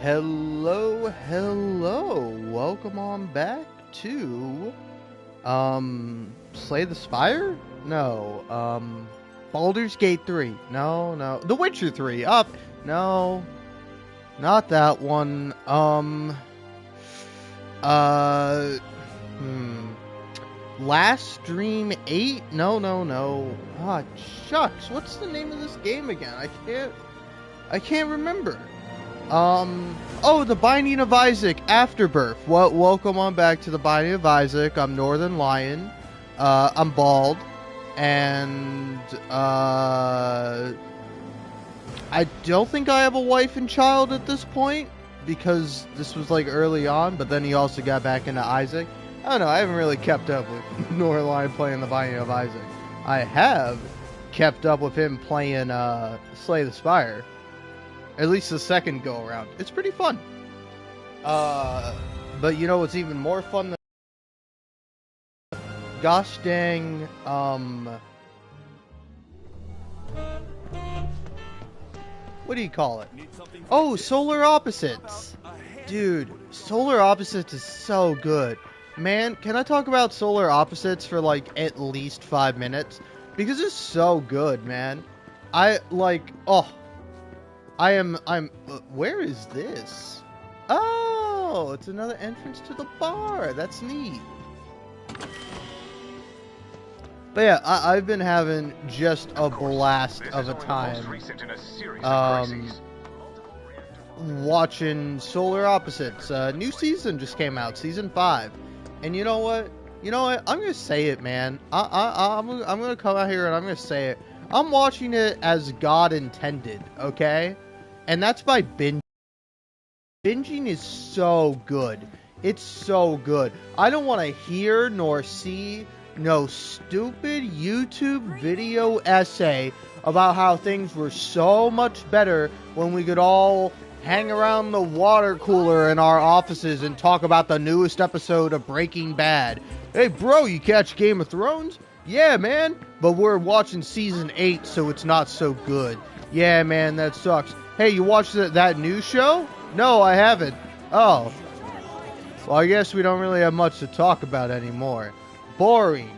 Hello. Welcome on back to Slay the Spire? No. Baldur's Gate 3. No. The Witcher 3. Up. No. Not that one. Last Dream 8? No. Ah, shucks. What's the name of this game again? I can't remember. The Binding of Isaac Afterbirth. Welcome on back to the Binding of Isaac. I'm Northern Lion. I'm bald. And, I don't think I have a wife and child at this point, because this was, like, early on, but then he also got back into Isaac. I don't know, I haven't really kept up with Northern Lion playing the Binding of Isaac. I have kept up with him playing, Slay the Spire. At least the second go around. It's pretty fun. But you know what's even more fun than gosh dang, what do you call it? Oh, Solar Opposites. Dude, Solar Opposites is so good. Man, can I talk about Solar Opposites for like at least 5 minutes? Because it's so good, man. Where is this? Oh, it's another entrance to the bar. That's neat. But yeah, I've been having just a blast of a time watching Solar Opposites. New season just came out, season 5. And you know what? I'm gonna say it, man. I'm gonna come out here and I'm gonna say it. I'm watching it as God intended, okay? And that's by binge. Binging is so good. It's so good. I don't want to hear nor see no stupid YouTube video essay about how things were so much better when we could all hang around the water cooler in our offices and talk about the newest episode of Breaking Bad. Hey, bro, you catch Game of Thrones? Yeah, man. But we're watching season 8, so it's not so good. Yeah, man, that sucks. Hey, you watched that new show? No, I haven't. Oh. Well, I guess we don't really have much to talk about anymore. Boring.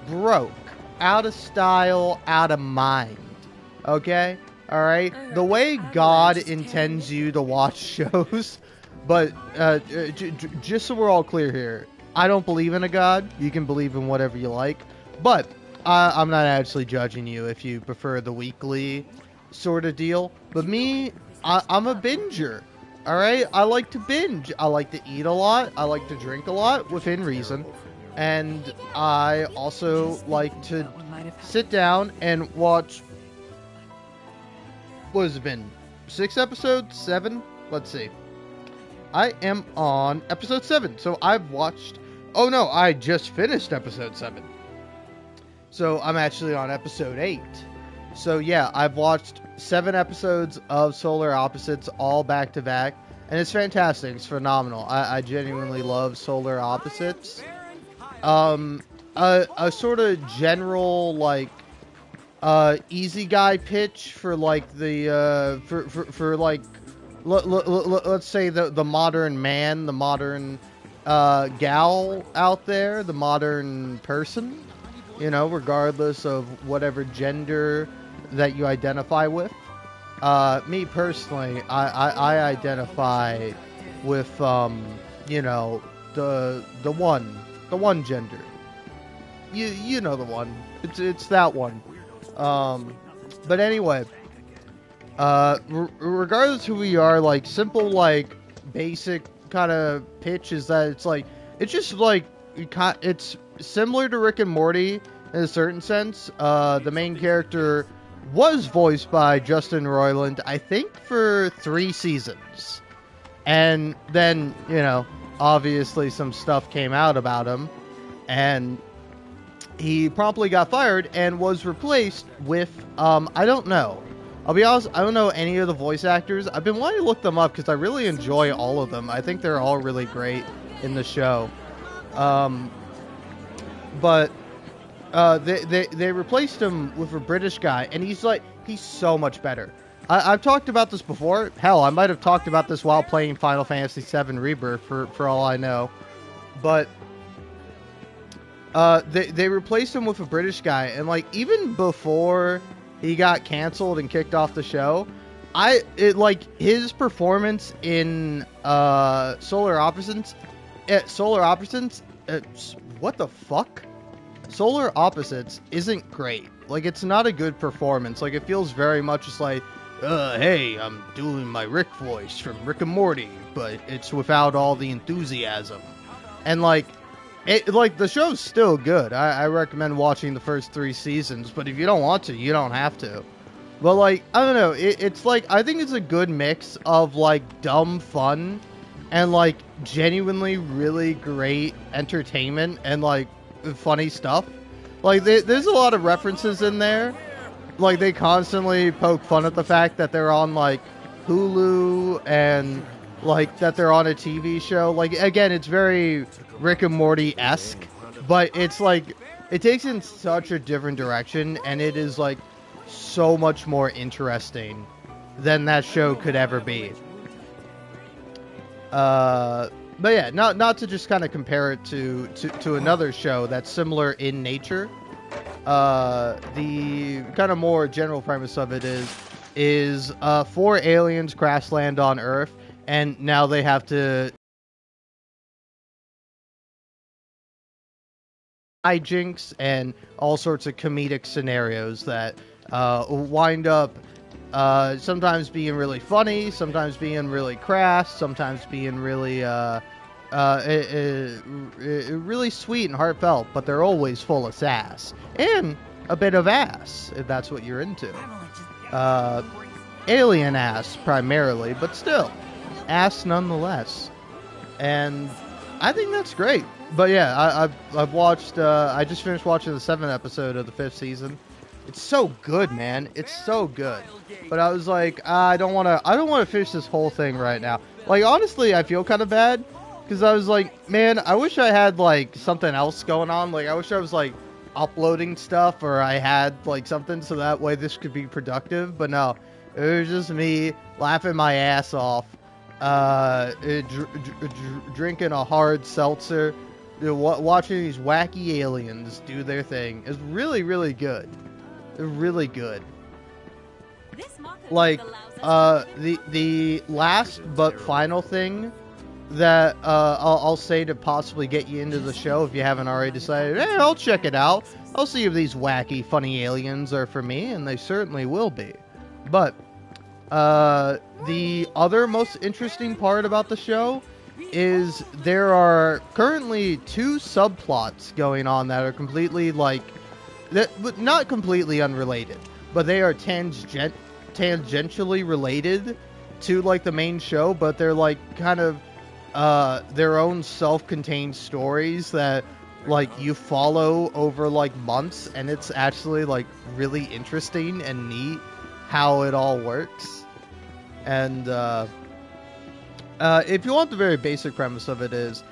Broke. Out of style. Out of mind. Okay? Alright? The way God intends you to watch shows. But, just so we're all clear here. I don't believe in a God. You can believe in whatever you like. But, I'm not actually judging you if you prefer the weekly sort of deal. But me, I'm a binger. Alright? I like to binge. I like to eat a lot. I like to drink a lot, within reason. And I also like to sit down and watch... What has it been? 6 episodes? 7? Let's see. I am on episode 7. So I've watched... Oh no, I just finished episode 7. So I'm actually on episode 8. So yeah, I've watched 7 episodes of Solar Opposites all back to back, and it's fantastic. It's phenomenal. I genuinely love Solar Opposites. A sort of general like easy guy pitch for like the for like let's say the modern man, the modern gal out there, the modern person, you know, regardless of whatever gender that you identify with. Me personally, I identify with you know, the one gender. You know the one. It's that one. But anyway, regardless who we are, like simple like basic kind of pitch is that it's just like it's similar to Rick and Morty in a certain sense. The main character was voiced by Justin Roiland, I think, for 3 seasons. And then, you know, obviously some stuff came out about him, and he promptly got fired and was replaced with, I don't know. I'll be honest, I don't know any of the voice actors. I've been wanting to look them up because I really enjoy all of them. I think they're all really great in the show. But they replaced him with a British guy, and he's so much better. I've talked about this before. Hell, I might have talked about this while playing Final Fantasy VII Rebirth for all I know. But they replaced him with a British guy, and like even before he got canceled and kicked off the show, like his performance in Solar Opposites. What the fuck? Solar Opposites isn't great. Like, it's not a good performance. Like, it feels very much just like, hey, I'm doing my Rick voice from Rick and Morty, but it's without all the enthusiasm. And like, the show's still good. I recommend watching the first 3 seasons, but if you don't want to, you don't have to. But like, I don't know, it's like, I think it's a good mix of like dumb fun and like genuinely really great entertainment and like funny stuff. Like, there's a lot of references in there. Like, they constantly poke fun at the fact that they're on like Hulu and like that they're on a TV show. Like, again, it's very Rick and Morty-esque, but it's like, it takes in such a different direction, and it is like so much more interesting than that show could ever be. But yeah, not to just kind of compare it to another show that's similar in nature. The kind of more general premise of it is 4 aliens crash land on Earth, and now they have to hijinks and all sorts of comedic scenarios that wind up sometimes being really funny, sometimes being really crass, sometimes being really really sweet and heartfelt, but they're always full of sass and a bit of ass, if that's what you're into. Alien ass primarily, but still ass nonetheless. And I think that's great. But yeah, I've watched. I just finished watching the 7th episode of the 5th season. It's so good, man. It's so good. But I was like, I don't want to finish this whole thing right now. Like, honestly, I feel kind of bad because I was like, man, I wish I had like something else going on. Like, I wish I was like uploading stuff, or I had like something so that way this could be productive. But no, it was just me laughing my ass off, drinking a hard seltzer, watching these wacky aliens do their thing. It's really, really good. Really good. Like, the last but final thing that I'll say to possibly get you into the show, if you haven't already decided, hey, I'll check it out. I'll see if these wacky, funny aliens are for me, and they certainly will be. But the other most interesting part about the show is there are currently 2 subplots going on that are completely like, not completely unrelated, but they are tangentially related to like the main show, but they're like kind of their own self-contained stories that like you follow over like months, and it's actually like really interesting and neat how it all works. And if you want the very basic premise of it is,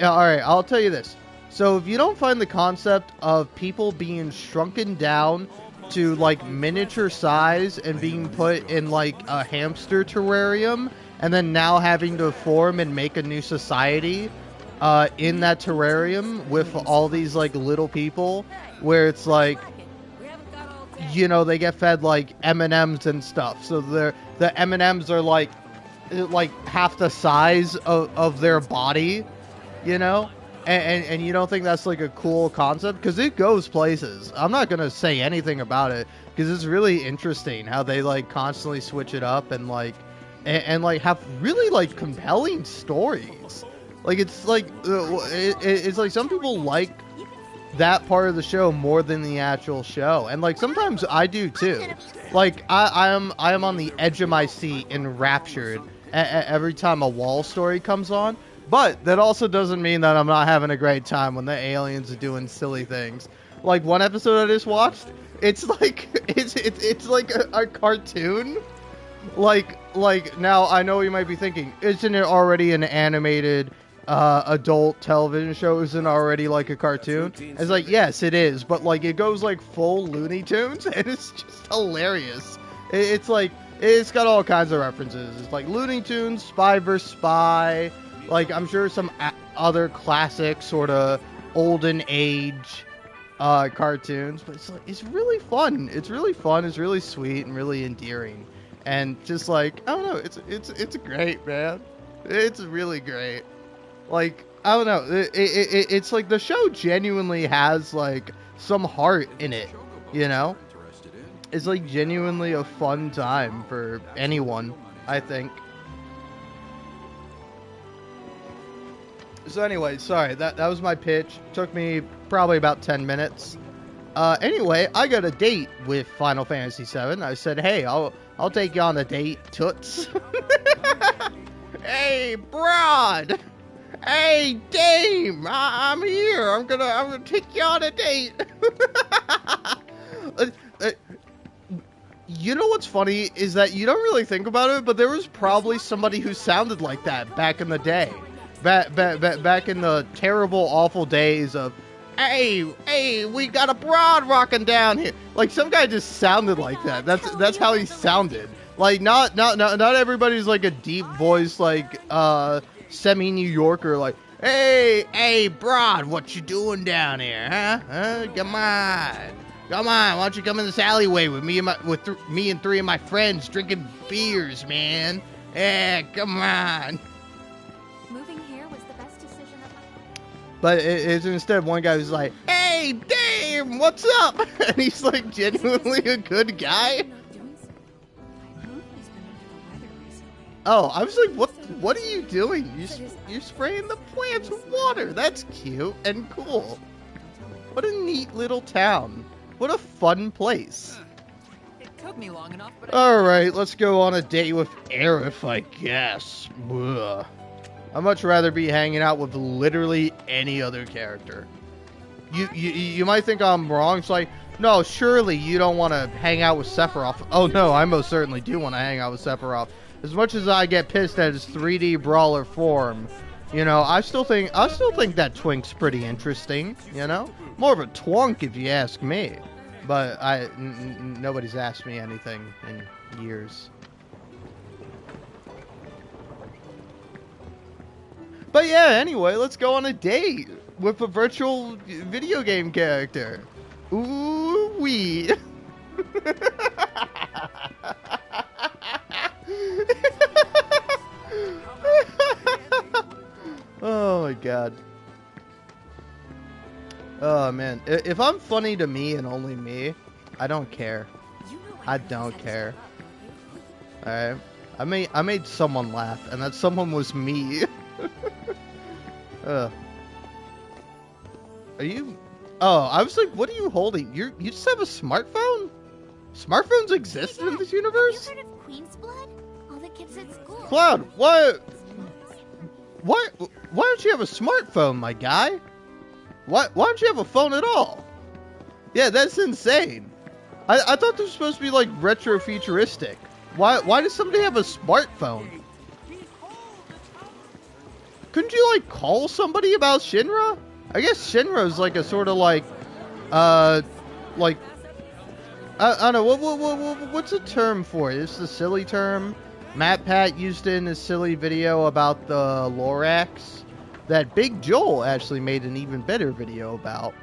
all right, I'll tell you this. So if you don't find the concept of people being shrunken down to like miniature size and being put in like a hamster terrarium, and then now having to form and make a new society in that terrarium with all these like little people, where it's like, you know, they get fed like M&Ms and stuff, so the M&Ms are like half the size of their body, you know. And you don't think that's like a cool concept? Because it goes places. I'm not going to say anything about it because it's really interesting how they like constantly switch it up and like like have really like compelling stories. Like, it's like it's like some people like that part of the show more than the actual show, and like sometimes I do too. Like I am on the edge of my seat, enraptured every time a wall story comes on. But that also doesn't mean that I'm not having a great time when the aliens are doing silly things. Like one episode I just watched, it's like it's like a cartoon. Like now I know you might be thinking, isn't it already an animated adult television show? Isn't it already like a cartoon? It's like, yes, it is, but like it goes like full Looney Tunes, and it's just hilarious. It's like It's got all kinds of references. It's like Looney Tunes, Spy vs. Spy, like I'm sure some other classic sort of olden age cartoons, but it's really fun. It's really fun. It's really sweet and really endearing, and just like I don't know, it's great, man. It's really great. Like I don't know, it's like the show genuinely has like some heart in it, you know. It's like genuinely a fun time for anyone, I think. So anyway, sorry, that was my pitch. Took me probably about 10 minutes. Anyway, I got a date with Final Fantasy VII. I said, hey, I'll take you on a date, toots. Hey, broad. Hey, dame. I'm here. I'm gonna take you on a date. You know what's funny is that you don't really think about it, but there was probably somebody who sounded like that back in the day. Back in the terrible, awful days of, hey, we got a broad rocking down here. Like some guy just sounded like that. That's how he sounded. Like not everybody's like a deep voice like semi New Yorker. Like hey, broad, what you doing down here, huh? Come on, why don't you come in this alleyway with me and me and 3 of my friends drinking beers, man? Yeah, come on. Moving here was the best decision of my life. But it's instead one guy who's like, hey, Dave, what's up? And he's like genuinely a good guy. Oh, I was like, what are you doing? You're spraying the plants with water. That's cute and cool. What a neat little town. What a fun place. It took me long enough, but Alright, let's go on a date with Aerith, I guess. Ugh. I'd much rather be hanging out with literally any other character. You might think I'm wrong. It's like, no, surely you don't want to hang out with Sephiroth. Oh no, I most certainly do want to hang out with Sephiroth. As much as I get pissed at his 3D brawler form, you know, I still think that Twink's pretty interesting, you know? More of a twunk if you ask me. But nobody's asked me anything in years. But yeah, anyway, let's go on a date with a virtual video game character. Ooh wee. Oh my god. Oh man, if I'm funny to me and only me, I don't care. I don't care. Alright, I made someone laugh, and that someone was me. Are you? Oh, I was like, what are you holding? You just have a smartphone? Smartphones exist in this universe? Have you heard of Queen's Blood? All the kids at school. Cloud, why don't you have a smartphone, my guy? Why don't you have a phone at all? Yeah, that's insane. I thought this was supposed to be like retro futuristic. Why does somebody have a smartphone? Couldn't you like call somebody about Shinra? I guess Shinra's like a sort of like I don't know, what's the term for it? It's the silly term. MatPat used it in his silly video about the Lorax that Big Joel actually made an even better video about,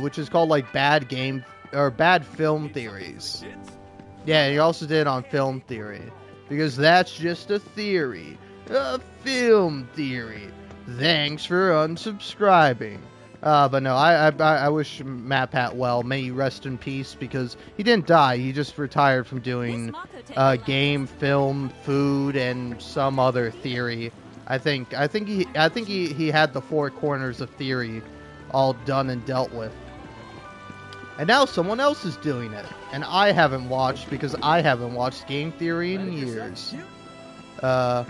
which is called like bad film theories. Yeah, he also did it on film theory, because that's just a theory, a film theory. Thanks for unsubscribing. But no, I wish MatPat well. May he rest in peace, because he didn't die. He just retired from doing game, film, food, and some other theory. I think he had the 4 corners of theory all done and dealt with. And now someone else is doing it, and I haven't watched, because I haven't watched game theory in years. Damn.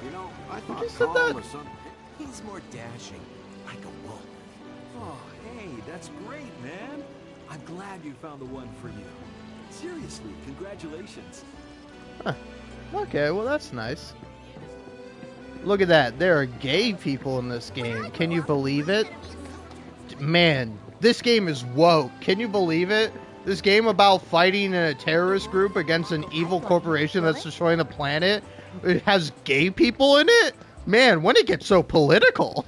You know, I thought just said Colin that. was some... He's more dashing, like a wolf. Oh, hey, that's great, man. I'm glad you found the one for you. Seriously, congratulations. Huh. Okay, well that's nice. Look at that. There are gay people in this game. Can you believe it? Man, this game is woke. Can you believe it? this game about fighting in a terrorist group against an evil corporation that's destroying the planet, it has gay people in it? Man, when it gets so political.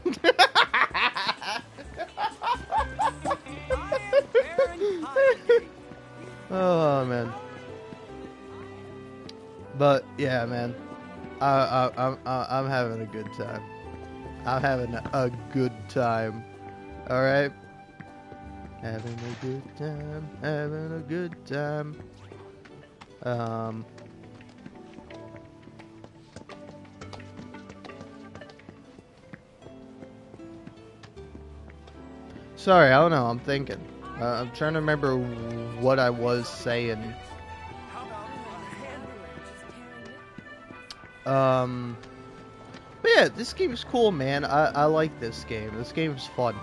Oh man. But yeah, man, I'm having a good time. I'm having a good time. All right, having a good time. Having a good time. Sorry, I don't know. I'm thinking. I'm trying to remember what I was saying. But yeah, this game's cool, man. I like this game. This game's fun.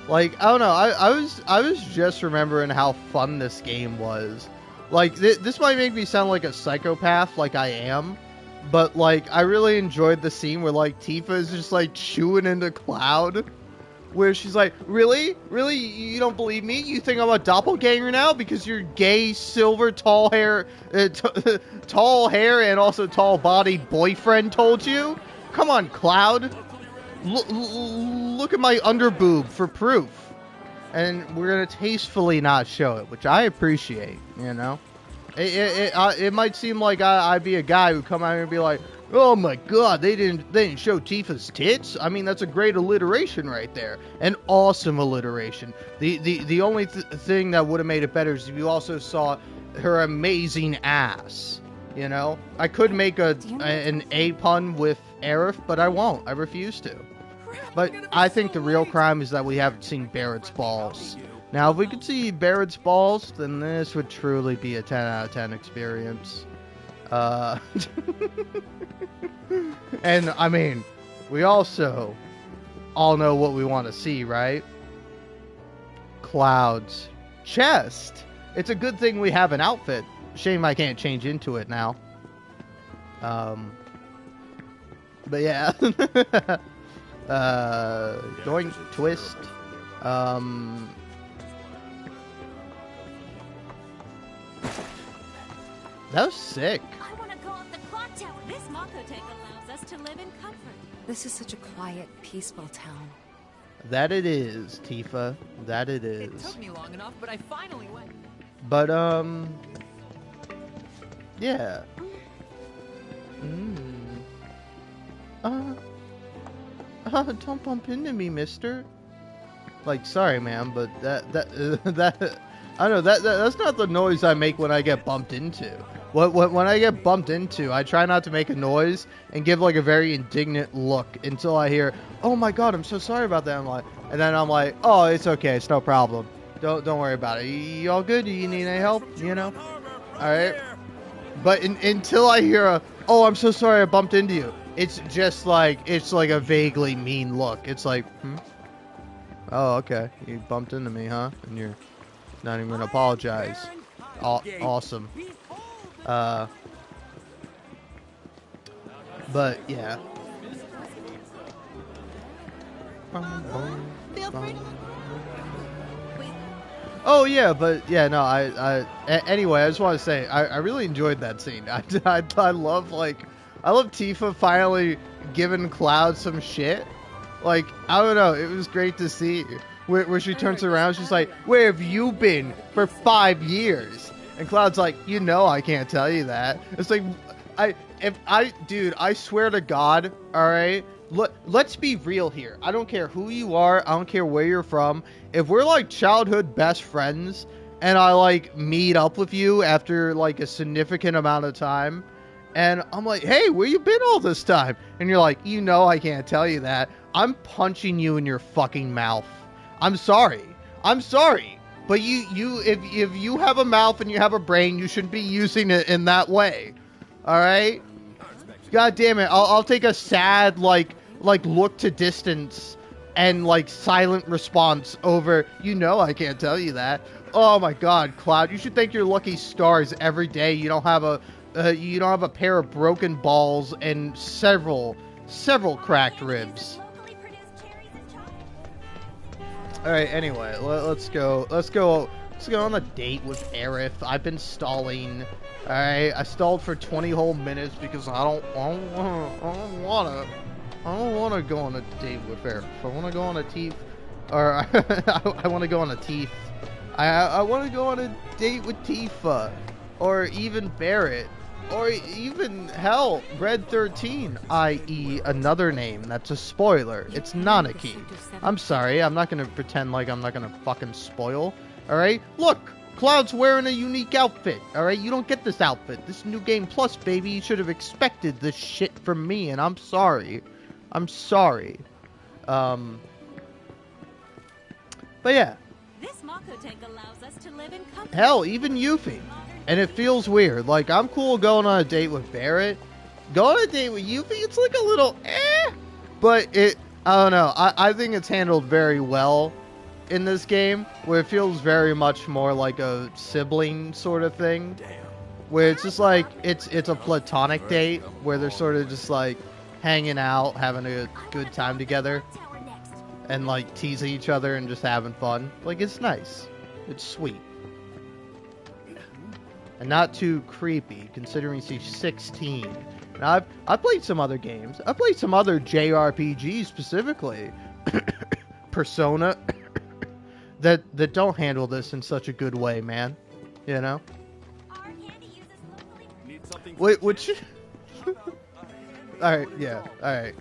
Like, I don't know. I was just remembering how fun this game was. Like, this might make me sound like a psychopath, like I am. But, like, I really enjoyed the scene where, like, Tifa is just, like, chewing into Cloud. Where she's like, really? Really? You don't believe me? You think I'm a doppelganger now because your gay, silver, tall hair and also tall-bodied boyfriend told you? Come on, Cloud. Look at my underboob for proof. And we're going to tastefully not show it, which I appreciate, you know? It might seem like I'd be a guy who'd come out here and be like, oh my god, they didn't show Tifa's tits? I mean, that's a great alliteration right there. An awesome alliteration. The only thing that would have made it better is if you also saw her amazing ass. You know? I could make an A pun with Aerith, but I won't. I refuse to. But I think the real crime is that we haven't seen Barrett's balls. Now, if we could see Barrett's balls, then this would truly be a 10 out of 10 experience. And I mean, we also all know what we want to see, right? Cloud's chest. It's a good thing we have an outfit. Shame I can't change into it now. But yeah. Going twist. That was sick. I want to go up the clock tower. This Makotech allows us to live in comfort. This is such a quiet, peaceful town. That it is, Tifa. That it is. It took me long enough, but I finally went. But, yeah. Don't bump into me, mister. Like, sorry, man, but that, I know, that's not the noise I make when I get bumped into. When I get bumped into, I try not to make a noise and give, like, a very indignant look until I hear, oh my god, I'm so sorry about that. And then I'm like, oh, it's okay, it's no problem. Don't worry about it. You all good? Do you need any help? You know? Alright? But until I hear oh, I'm so sorry I bumped into you, it's just like, it's like a vaguely mean look. It's like, oh, okay. You bumped into me, huh? And you're not even gonna apologize. Awesome. But yeah. Feel free to... Oh yeah, but yeah, no, anyway, I just want to say, I really enjoyed that scene. I love, like, I love Tifa finally giving Cloud some shit. Like, I don't know, it was great to see where she turns around, she's like, where have you been for 5 years? And Cloud's like, you know I can't tell you that. It's like, dude, I swear to God, alright, let's be real here. I don't care who you are, I don't care where you're from. If we're like childhood best friends, and I like meet up with you after like a significant amount of time, and I'm like, hey, where you been all this time? And you're like, you know I can't tell you that. I'm punching you in your fucking mouth. I'm sorry. But if you have a mouth and you have a brain, you shouldn't be using it in that way. All right? God damn it! I'll take a sad like look to distance and like silent response over. You know I can't tell you that. Oh my God, Cloud! You should thank your lucky stars every day. You don't have a pair of broken balls and several cracked ribs. All right. Anyway, let's go let's go on a date with Aerith. I've been stalling. Alright, I stalled for 20 whole minutes because I don't wanna go on a date with Aerith. I wanna go on a teeth, or I wanna go on a teeth. I wanna go on a date with Tifa, or even Barrett, or even hell, Red 13, i.e. another name that's a spoiler. It's Nanaki. I'm sorry, I'm not gonna pretend like I'm not gonna fucking spoil. Alright, look, Cloud's wearing a unique outfit. Alright, you don't get this outfit. This New Game Plus, baby. You should have expected this shit from me, and I'm sorry. I'm sorry. But yeah. This Mako tank allows us to live in comfort. Hell, even Yuffie. And it feels weird. Like, I'm cool going on a date with Barrett. Going on a date with Yuffie, it's like a little But I don't know. I think it's handled very well in this game, where it feels very much more like a sibling sort of thing. Where it's just like, it's a platonic date, where they're sort of just like hanging out, having a good time together. And like teasing each other and just having fun. Like, it's nice. It's sweet. And not too creepy, considering she's 16. Now, I've played some other games. I've played some other JRPGs specifically. Persona. that don't handle this in such a good way, man. You know? Wait, which... Alright, yeah, alright.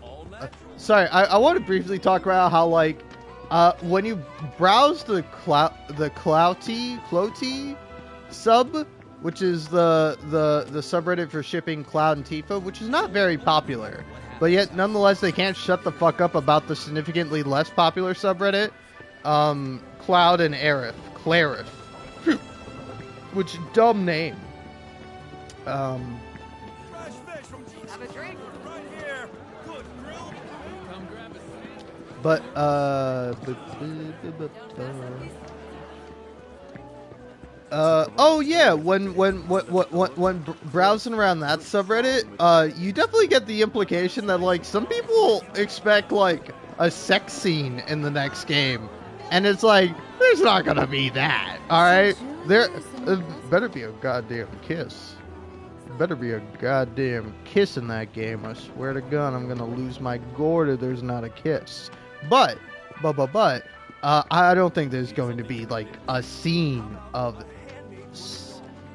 Sorry, I want to briefly talk about how, like, when you browse the Clouty sub, which is the subreddit for shipping Cloud and Tifa, which is not very popular, but yet nonetheless they can't shut the fuck up about the significantly less popular subreddit, Cloud and Aerith, Clarith, which dumb name. Have a drink. But, oh yeah, when browsing around that subreddit, you definitely get the implication that, like, some people expect, like, a sex scene in the next game. And it's like, there's not gonna be that, alright? There better be a goddamn kiss. Better be a goddamn kiss in that game. I swear to God, I'm gonna lose my gourd if there's not a kiss. But, I don't think there's going to be, like, a scene of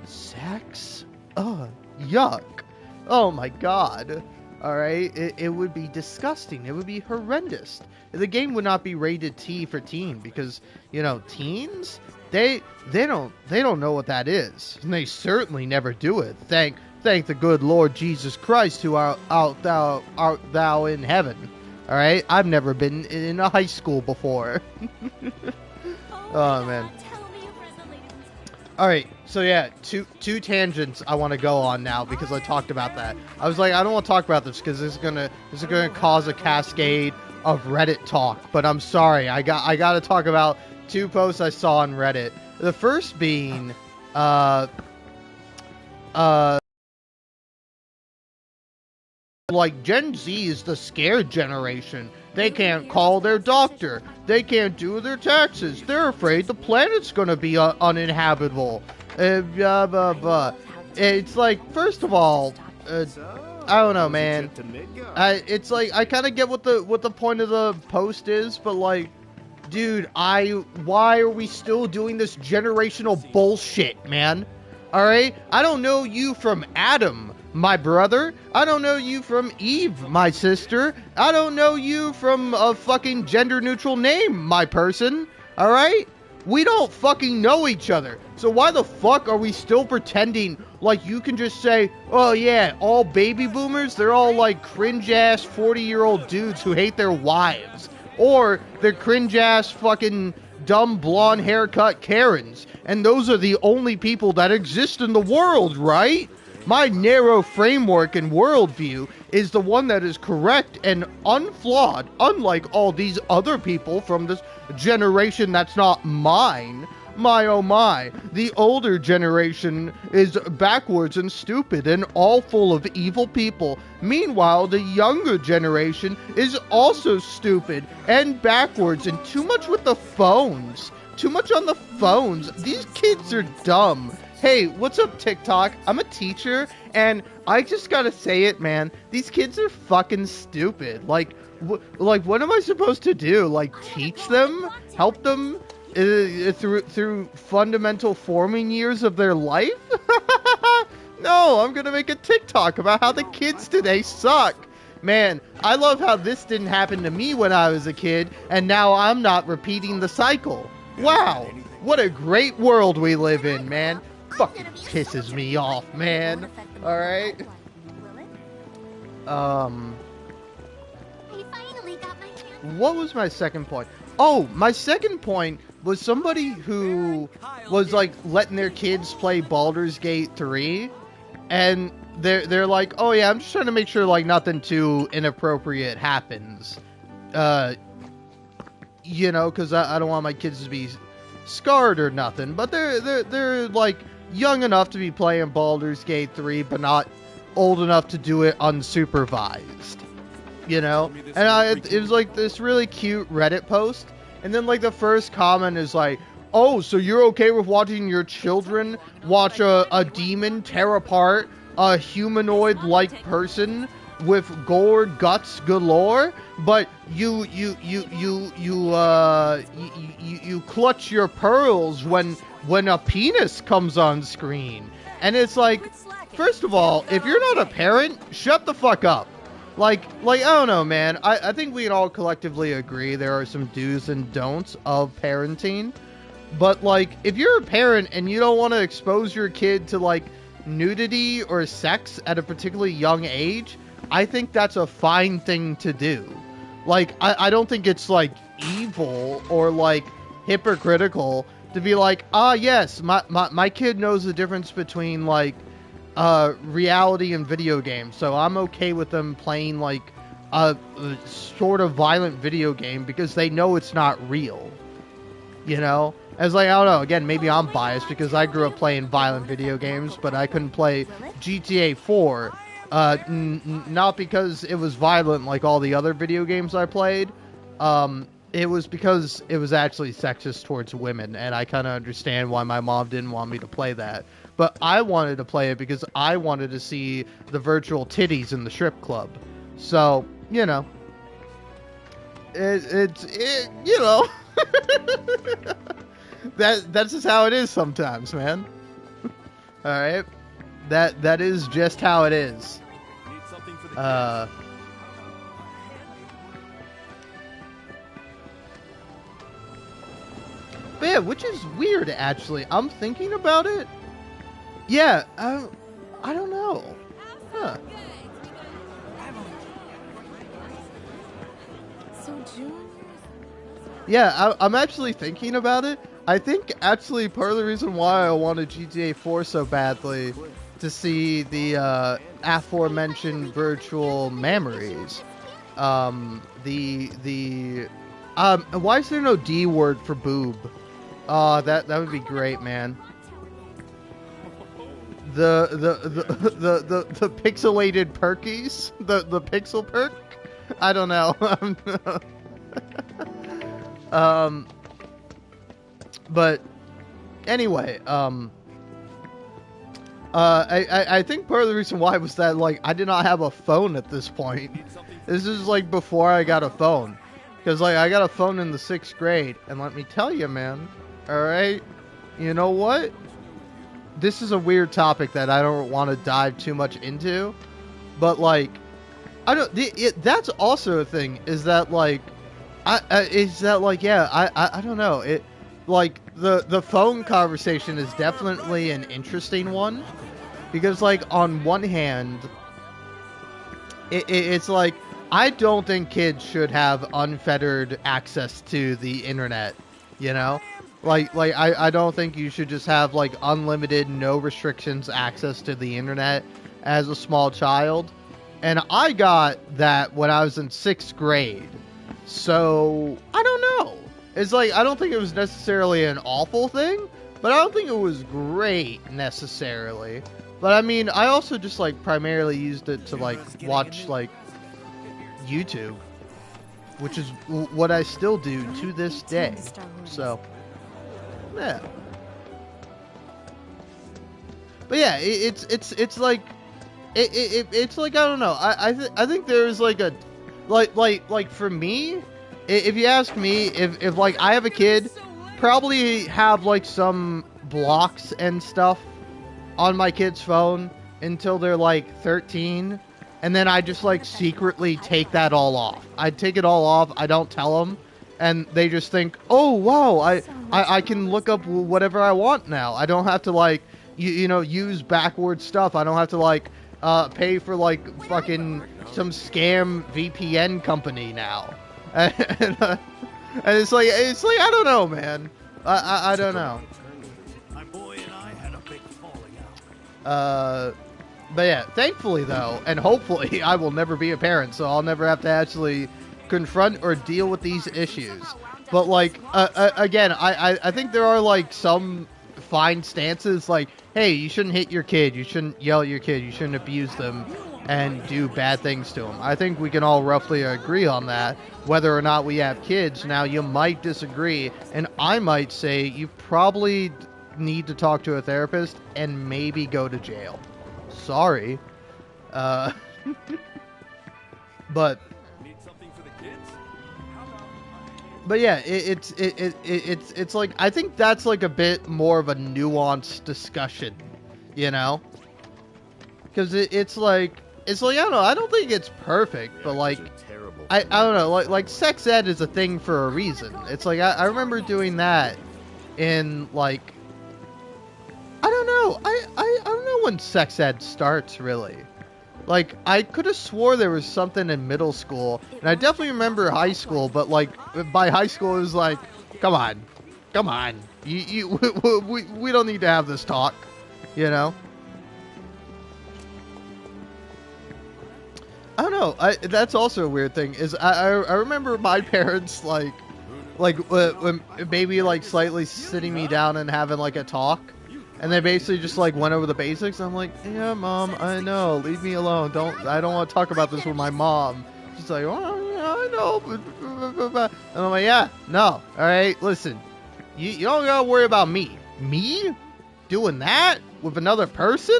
sex? Ugh, yuck. Oh my God. Alright, it would be disgusting. It would be horrendous. The game would not be rated T for teen because, you know, teens, they don't know what that is. And they certainly never do it. Thank the good Lord Jesus Christ who art thou in heaven. Alright? I've never been in a high school before. Oh, man. Alright, so yeah, two tangents I want to go on now because I talked about that. I was like, I don't want to talk about this because this is gonna cause a cascade of Reddit talk. But I'm sorry, I got to talk about two posts I saw on Reddit. The first being, like, Gen Z is the scared generation. They can't call their doctor. They can't do their taxes. They're afraid the planet's gonna be uninhabitable. Blah, blah, blah. It's like, first of all, I don't know, man. It's like, I kind of get what the point of the post is, but like, dude, why are we still doing this generational bullshit, man? Alright? I don't know you from Adam, my brother. I don't know you from Eve, my sister. I don't know you from a fucking gender-neutral name, my person. Alright? We don't fucking know each other. So why the fuck are we still pretending like you can just say, oh yeah, all baby boomers, they're all like cringe-ass 40-year-old dudes who hate their wives. Or they're cringe-ass fucking dumb blonde haircut Karens. And those are the only people that exist in the world, right? My narrow framework and worldview is the one that is correct and unflawed, unlike all these other people from this generation that's not mine. My oh my, the older generation is backwards and stupid and all full of evil people. Meanwhile, the younger generation is also stupid and backwards and too much with the phones. too much on the phones. These kids are dumb. Hey, what's up, TikTok? I'm a teacher, and I just gotta say it, man. These kids are fucking stupid. Like, what am I supposed to do? Like, teach them? Help them through fundamental forming years of their life? No, I'm gonna make a TikTok about how the kids today suck. Man, I love how this didn't happen to me when I was a kid, and now I'm not repeating the cycle. Wow, what a great world we live in, man. Fucking pisses me off, man. Alright? What was my second point? Oh, my second point was somebody who was, like, letting their kids play Baldur's Gate 3, and they're like, oh yeah, I'm just trying to make sure, like, nothing too inappropriate happens. You know, because I don't want my kids to be scarred or nothing, but they're like, young enough to be playing Baldur's Gate 3, but not old enough to do it unsupervised. You know? And it was like this really cute Reddit post, and then like the first comment is like, oh, so you're okay with watching your children watch a demon tear apart a humanoid-like person with gore guts galore, but you clutch your pearls when a penis comes on screen. And it's like, first of all, if you're not a parent, shut the fuck up. Like I don't know, man. I think we can all collectively agree there are some do's and don'ts of parenting. But like, if you're a parent and you don't want to expose your kid to like nudity or sex at a particularly young age, I think that's a fine thing to do. Like, I don't think it's like evil or like hypocritical to be like, ah, yes, my kid knows the difference between like reality and video games, so I'm okay with them playing like a sort of violent video game because they know it's not real. You know? As like, I don't know, again, maybe I'm biased because I grew up playing violent video games, but I couldn't play GTA 4. Not because it was violent like all the other video games I played. It was because it was actually sexist towards women, and I kind of understand why my mom didn't want me to play that. But I wanted to play it because I wanted to see the virtual titties in the strip club. So, you know. It you know. That's just how it is sometimes, man. Alright? That is just how it is. But yeah, which is weird, actually. I'm thinking about it. Yeah, I don't know. Huh. So June? Yeah, I'm actually thinking about it. I think actually part of the reason why I wanted GTA 4 so badly to see the aforementioned virtual memories. Why is there no D word for boob? That would be great, man. The pixelated perkies, the pixel perk. I don't know. But anyway, I think part of the reason why was that like I did not have a phone at this point. This is like before I got a phone, because like I got a phone in the 6th grade, and let me tell you, man. All right, you know what? This is a weird topic that I don't want to dive too much into, but like I don't. That's also a thing. Is that like I don't know. It like the phone conversation is definitely an interesting one, because like on one hand, it's like I don't think kids should have unfettered access to the internet. You know, like I don't think you should just have like unlimited, no restrictions access to the internet as a small child. And I got that when I was in 6th grade. So, I don't know. It's like, I don't think it was necessarily an awful thing, but I don't think it was great necessarily. But I mean, I also just like primarily used it to like watch like YouTube, which is what I still do to this day. So, Yeah. But yeah, it's like it's like I don't know. I think there's like a like for me, if you ask me, if like I have a kid, probably have like some blocks and stuff on my kid's phone until they're like 13, and then I just like secretly take that all off. I take it all off. I don't tell them, and they just think, oh wow, I can look up whatever I want now. I don't have to like you know use backward stuff. I don't have to like pay for like fucking some scam VPN company now. And it's like I don't know, man. I don't know. My boy and I had a big falling out. But yeah, thankfully though, and hopefully I will never be a parent, so I'll never have to actually confront or deal with these issues. But like, again, I think there are like some fine stances, like, hey, you shouldn't hit your kid, you shouldn't yell at your kid, you shouldn't abuse them and do bad things to them. I think we can all roughly agree on that, whether or not we have kids. Now, you might disagree, and I might say you probably need to talk to a therapist and maybe go to jail. Sorry. But Need something for the kids? How about but yeah, it's like I think that's like a bit more of a nuanced discussion, you know? Because it's like I don't know, I don't think it's perfect, but like I don't know, like sex ed is a thing for a reason. It's like I remember doing that in like I don't know. I don't know when sex ed starts, really. Like, I could have swore there was something in middle school, and I definitely remember high school, but, like, by high school, it was like, come on. We don't need to have this talk, you know? I don't know. That's also a weird thing, is I remember my parents, like maybe, like, slightly sitting me down and having, like, a talk. And they basically just like went over the basics. I'm like, yeah, Mom, I know. Leave me alone. I don't want to talk about this with my mom. She's like, oh, yeah, I know. And I'm like, yeah, no. All right, listen. You don't gotta worry about me. Me? Doing that with another person?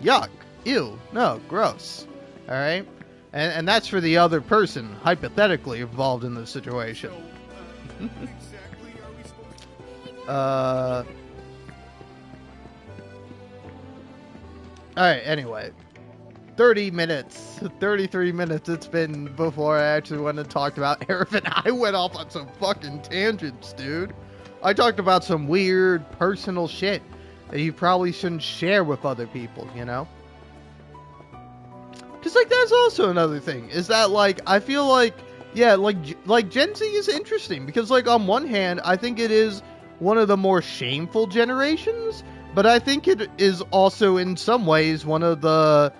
Yuck. Ew. No. Gross. All right. And that's for the other person hypothetically involved in the situation. Alright, anyway. 30 minutes. 33 minutes it's been before I actually went and talked about Arif, and I went off on some fucking tangents, dude. I talked about some weird personal shit that you probably shouldn't share with other people, you know? Because, like, that's also another thing, is that, like, I feel like, yeah, like Gen Z is interesting, because, like, on one hand, I think it is one of the more shameful generations, but I think it is also, in some ways, one of the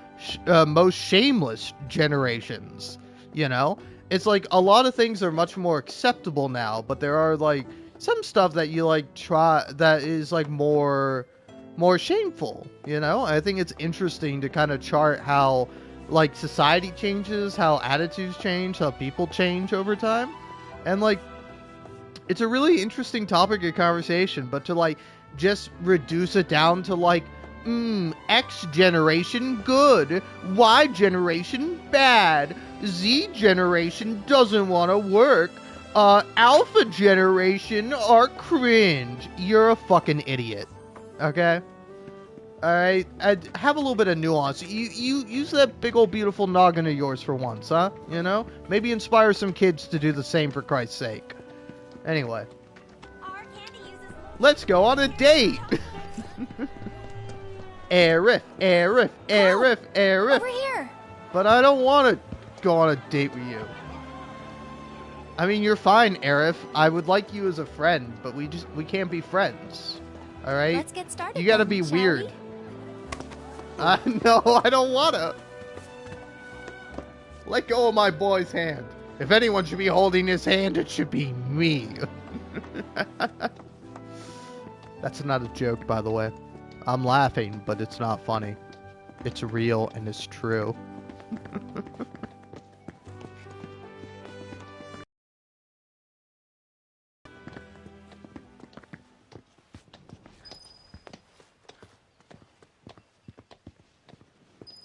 most shameless generations, you know? It's like, a lot of things are much more acceptable now, but there are, like, some stuff that you, like, try, that is, like, more shameful, you know? I think it's interesting to kind of chart how, like, society changes, how attitudes change, how people change over time, and, like, it's a really interesting topic of conversation, but to, like, just reduce it down to like, X generation good, Y generation bad, Z generation doesn't want to work, Alpha generation are cringe. You're a fucking idiot. Okay? Alright? Have a little bit of nuance. You use that big old beautiful noggin of yours for once, huh? You know? Maybe inspire some kids to do the same for Christ's sake. Anyway. Let's go on a date! Arif. Over here. But I don't want to go on a date with you. I mean, you're fine, Arif. I would like you as a friend, but we can't be friends. Alright? Let's get started. You gotta then, be shall weird. we? No, I don't wanna. Let go of my boy's hand. If anyone should be holding his hand, it should be me. That's not a joke, by the way. I'm laughing, but it's not funny. It's real and it's true.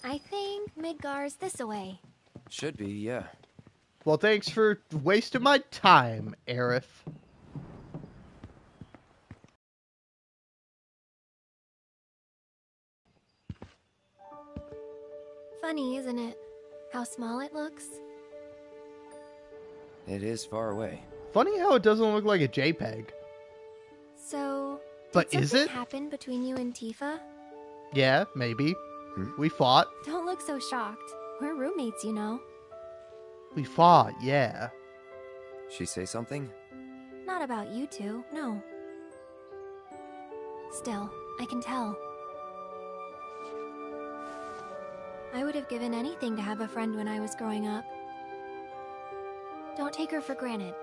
I think Midgar's this-a-way. Should be, yeah. Well, thanks for wasting my time, Aerith. Funny, isn't it? How small it looks? It is far away. Funny how it doesn't look like a JPEG. So, But did is something it? happen between you and Tifa? Yeah, maybe. We fought. Don't look so shocked. We're roommates, you know. We fought, yeah. She say something? Not about you two, no. Still, I can tell. I would have given anything to have a friend when I was growing up. Don't take her for granted.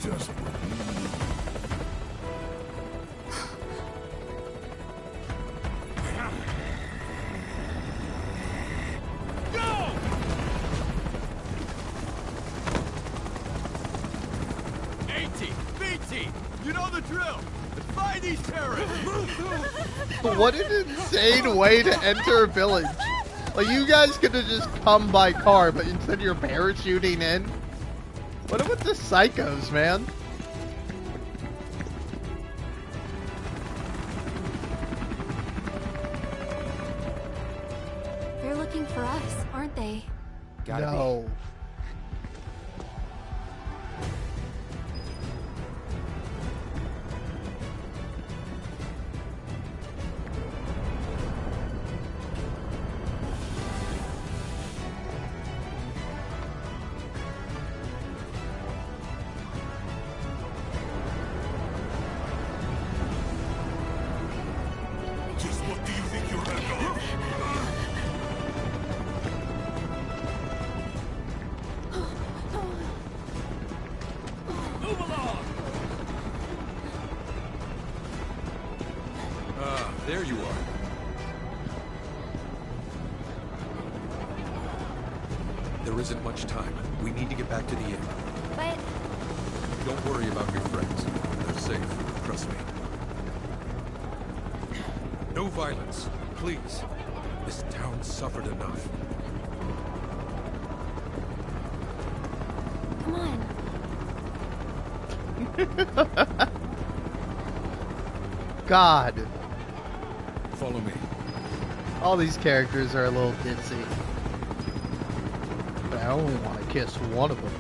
Just what we need. You know the drill. Let's find these terrorists. What an insane way to enter a village. Like, you guys could have just come by car, but instead you're parachuting in. What with the psychos, man? They're looking for us, aren't they? Gotta No. Just what do you think you're at? Move along. Ah, there you are. There isn't much time. We need to get back to the inn. But Don't worry about your friends. They're safe. Trust me. No violence, please. This town suffered enough. come on. God. Follow me. All these characters are a little ditzy. But I only want to kiss one of them.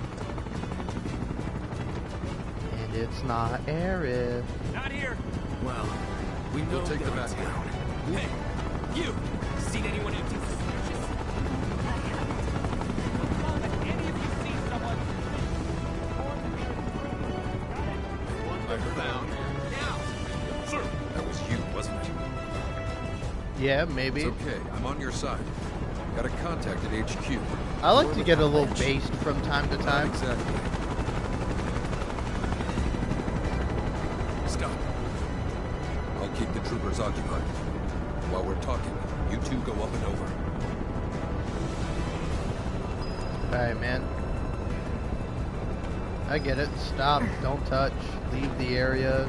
And it's not Aerith. Not here. Well, we'll take the back down. Hey, you. Seen anyone acting suspicious? I haven't. Comment, any of you seen someone? I heard Found. Now. Sir, that was you, wasn't it? Yeah, maybe. It's okay. I'm on your side. Got a contact at HQ. I like More to of get a little branch. based from time to Not time. exactly. Stop. I'll keep the troopers occupied. While we're talking, you two go up and over. Alright, man. I get it. Stop. Don't touch. Leave the area.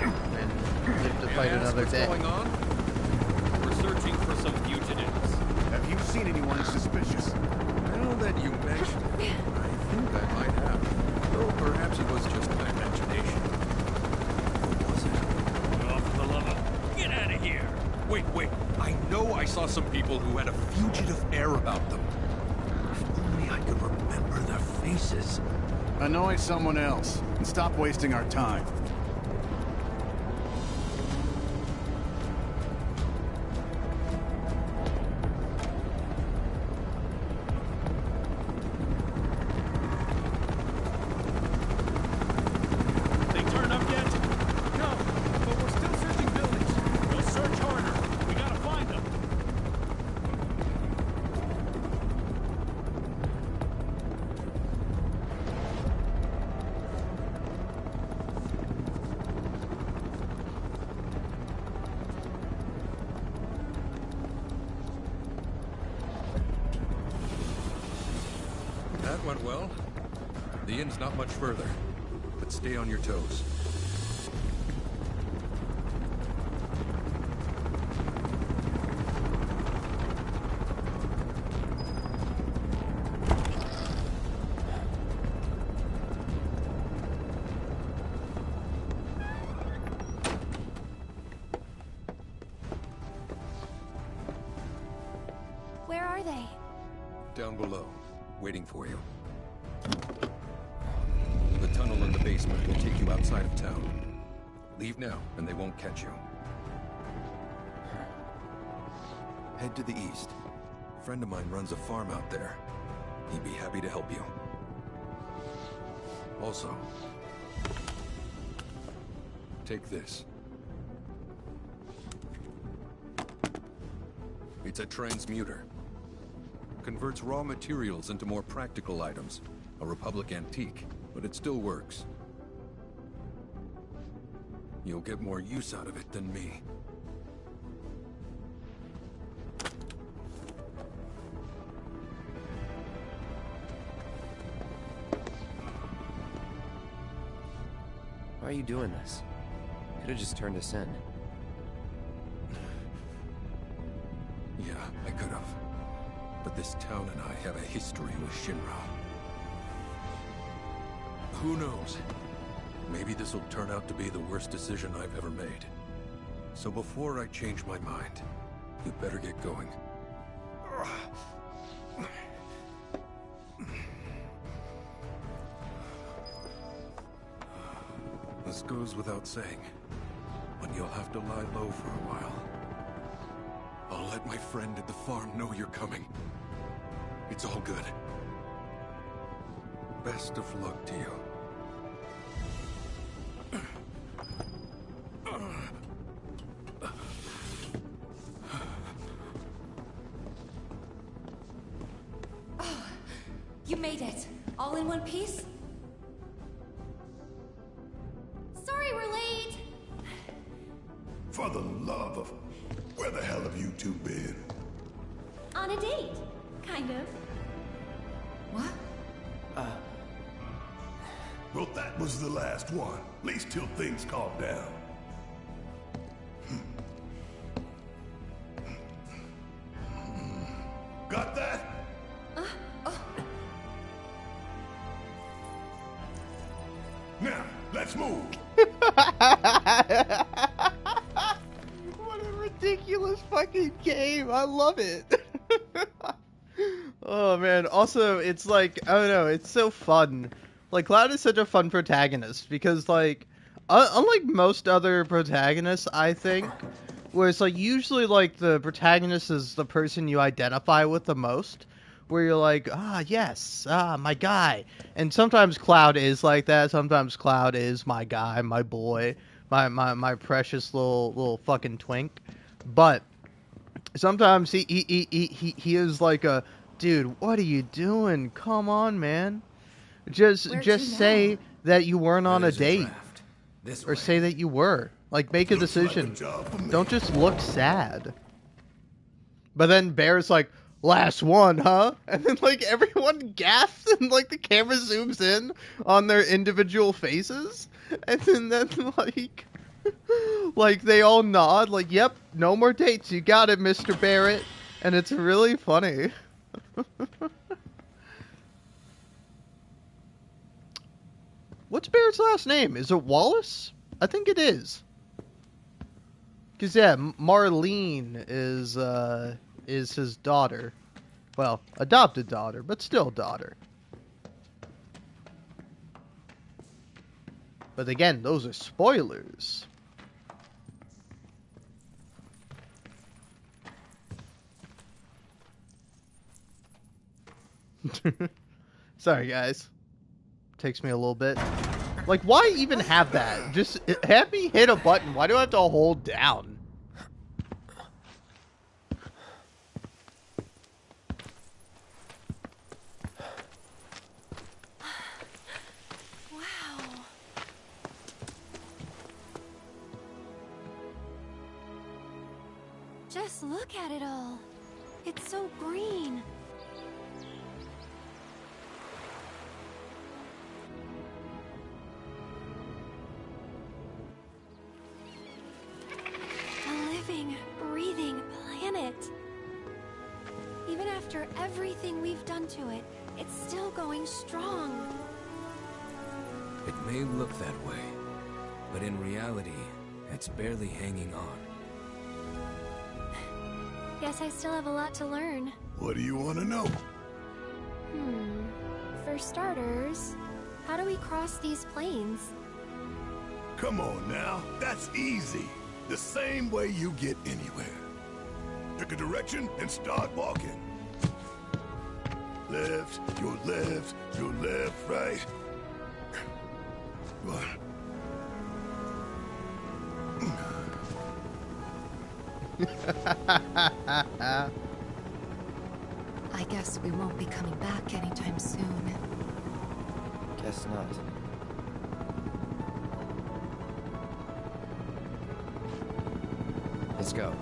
And live to fight another What's day. going on? We're searching for some fugitives. Have you seen anyone suspicious? Now that you mention it, I think I might have. Though perhaps it was just my imagination. Or was it? Oh, for the love of... Get out of here. Wait. I know I saw some people who had a fugitive air about them. If only I could remember their faces. Annoy someone else and stop wasting our time. They turn up yet? No, but we're still searching buildings. We'll search harder. We gotta find them. went well. The inn's not much further, but stay on your toes. Where are they? Down below, waiting for you. The tunnel in the basement will take you outside of town. Leave now, and they won't catch you. Head to the east. A friend of mine runs a farm out there. He'd be happy to help you. Also, take this. It's a transmuter. Converts raw materials into more practical items. A Republic antique, but it still works. You'll get more use out of it than me. Why are you doing this? Could have just turned us in. Yeah, I could have. But this town and I have a history with Shinra. Who knows? Maybe this will turn out to be the worst decision I've ever made. So before I change my mind, you better get going. This goes without saying, but you'll have to lie low for a while. I'll let my friend at the farm know you're coming. It's all good. Best of luck to you. You made it. All in one piece? Sorry we're late. For the love of... Where the hell have you two been? On a date. Kind of. What? Well, that was the last one. At least till things calm down. Got that? Now, let's move. What a ridiculous fucking game. I love it. Oh man. Also, it's like, I don't know, it's so fun. Like, Cloud is such a fun protagonist because, like, unlike most other protagonists, I think, where it's like usually like the protagonist is the person you identify with the most, where you're like, yes, my guy. And sometimes Cloud is like that. Sometimes Cloud is my guy, my boy, my precious little fucking twink. But sometimes he is like a, dude, what are you doing? Come on, man. Just say that you weren't on a date. Or say that you were. Like, make a decision. Don't just look sad. But then Bear's like, last one, huh? And then, like, everyone gasps and, like, the camera zooms in on their individual faces. And then like, like, they all nod, like, yep, no more dates. You got it, Mr. Barrett. And it's really funny. What's Barrett's last name? Is it Wallace? I think it is. Because, yeah, Marlene is his daughter. Well, adopted daughter, but still daughter. But again, those are spoilers. Sorry, guys. Takes me a little bit. Like, why even have that? Just have me hit a button. Why do I have to hold down? Wow. Just look at it all. It's so green. planet. Even after everything we've done to it, it's still going strong. It may look that way, but in reality, it's barely hanging on. Guess I still have a lot to learn. What do you want to know? For starters, how do we cross these plains? Come on now, that's easy. The same way you get anywhere. Pick a direction and start walking. Left, your left, right. What? I guess we won't be coming back anytime soon. Guess not. Let's go.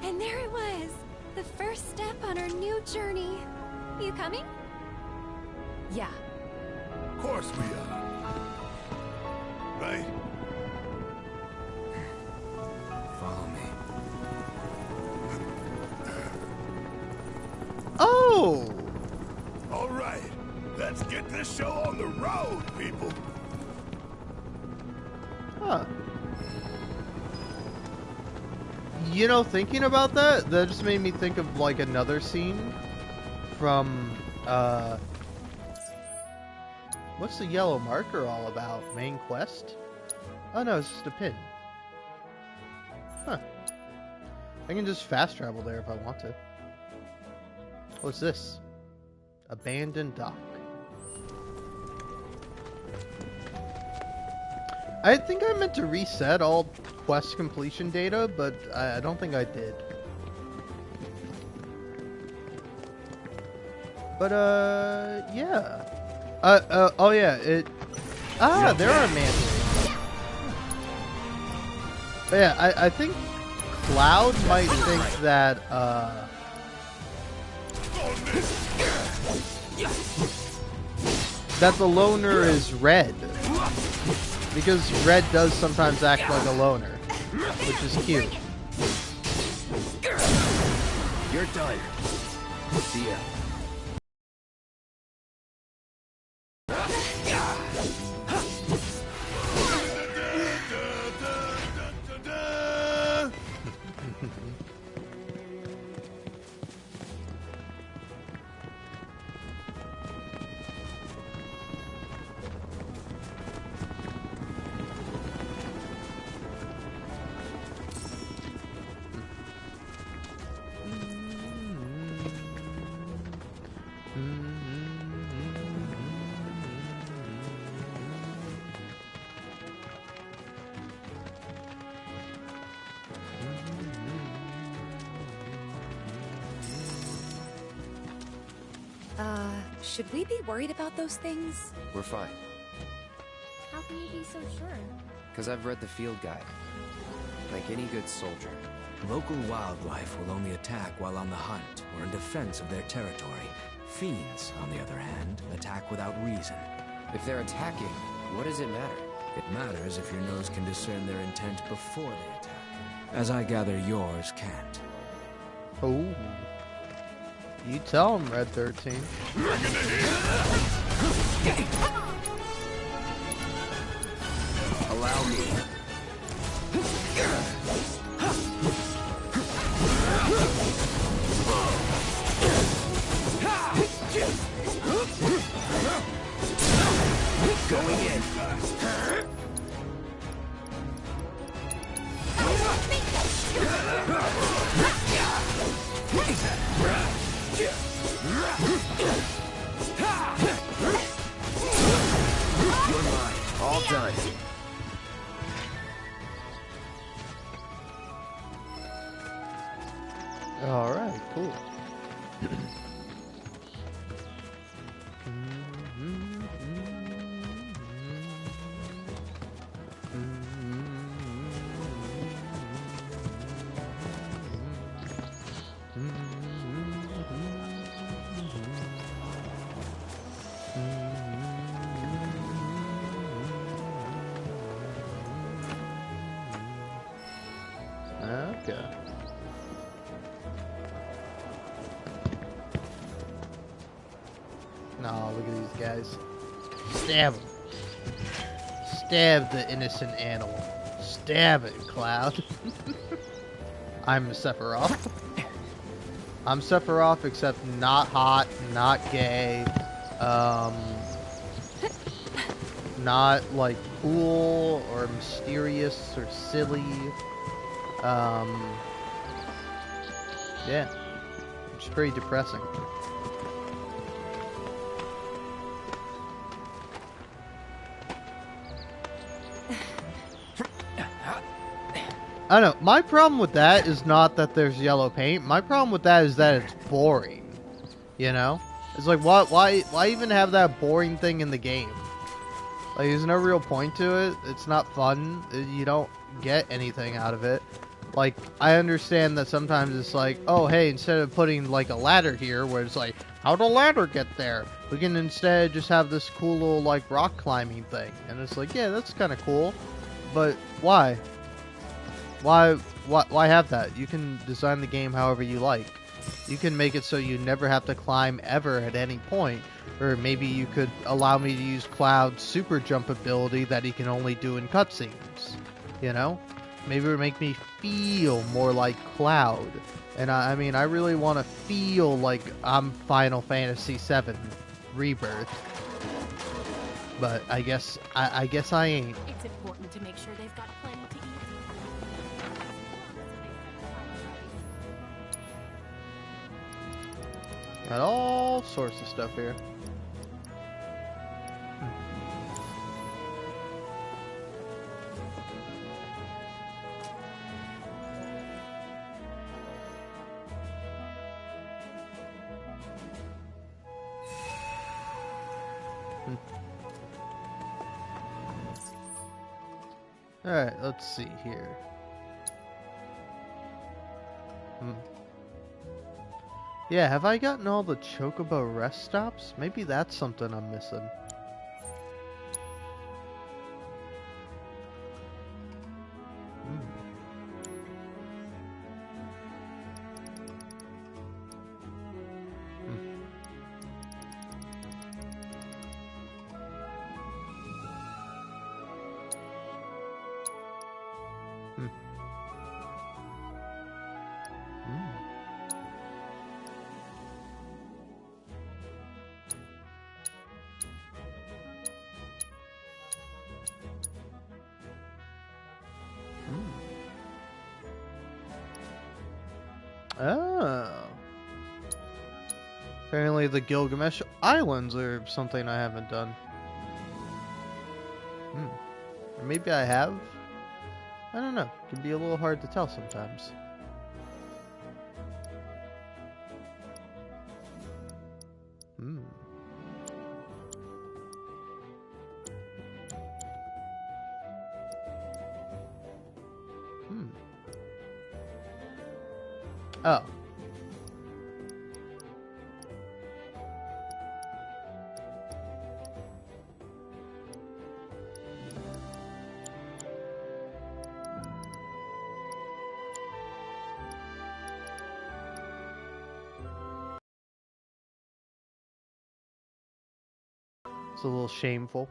And there it was, the first step on our new journey. You coming? Yeah. Of course we are. Right? Follow me. Oh! All right, let's get this show on the road, people. Huh. You know, thinking about that, that just made me think of like another scene from what's the yellow marker all about? Main quest? Oh no, it's just a pin. Huh. I can just fast travel there if I want to. What's this? Abandoned dock. I think I meant to reset all quest completion data, but I don't think I did. But, yeah. Oh yeah, there are mandates. But yeah, I think Cloud might think that, that the loner is Red. Because Red does sometimes act like a loner, which is cute. You're done. See ya. Should we be worried about those things? We're fine. How can you be so sure? Because I've read the field guide. Like any good soldier. Local wildlife will only attack while on the hunt or in defense of their territory. Fiends, on the other hand, attack without reason. If they're attacking, what does it matter? It matters if your nose can discern their intent before they attack. As I gather yours can't. Oh. You tell him, Red 13. Allow me. Going in. You're mine. All done. All right, cool. No, look at these guys. Stab him. Stab the innocent animal. Stab it, Cloud. I'm Sephiroth. I'm Sephiroth, except not hot, not gay, not like cool or mysterious or silly. Yeah, it's pretty depressing. I don't know. My problem with that is not that there's yellow paint. My problem with that is that it's boring. You know? It's like, why even have that boring thing in the game? Like, there's no real point to it. It's not fun. You don't get anything out of it. Like, I understand that sometimes it's like, oh, hey, instead of putting, like, a ladder here, where it's like, how'd a ladder get there? We can instead just have this cool little, like, rock climbing thing. And it's like, yeah, that's kind of cool. But why? Why have that? You can design the game however you like. You can make it so you never have to climb ever at any point. Or maybe you could allow me to use Cloud's super jump ability that he can only do in cutscenes. You know? Maybe it would make me feel more like Cloud. And I mean, I really want to feel like I'm Final Fantasy VII Rebirth. But I guess I ain't. It's important to make sure they've got plenty to eat. Got all sorts of stuff here. Alright, let's see here. Yeah, have I gotten all the Chocobo rest stops? Maybe that's something I'm missing. Oh. Apparently the Gilgamesh Islands are something I haven't done. Or maybe I have? I don't know. It can be a little hard to tell sometimes. Oh. It's a little shameful.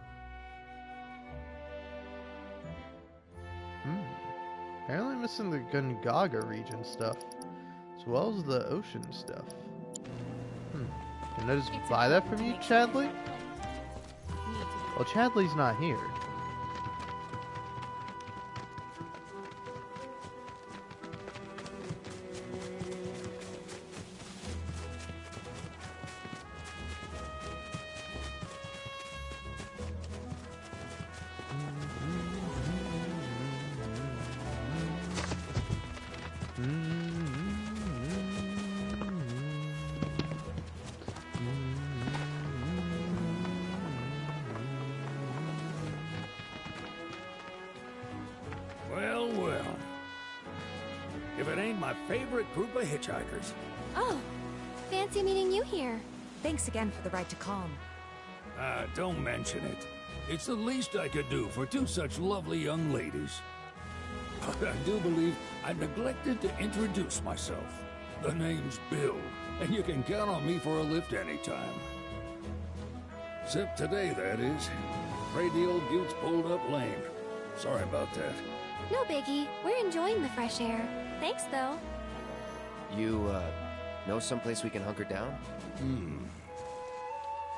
Apparently missing the Gungaga region stuff, as well as the ocean stuff. Can I just buy that from you, Chadley? Well, Chadley's not here. If it ain't my favorite group of hitchhikers. Oh, fancy meeting you here. Thanks again for the ride to Calm. Don't mention it. It's the least I could do for two such lovely young ladies. But I do believe I neglected to introduce myself. The name's Bill, and you can count on me for a lift anytime. Except today, that is. Afraid the old bute's pulled up lame. Sorry about that. No biggie. We're enjoying the fresh air. Thanks, though. You, know someplace we can hunker down?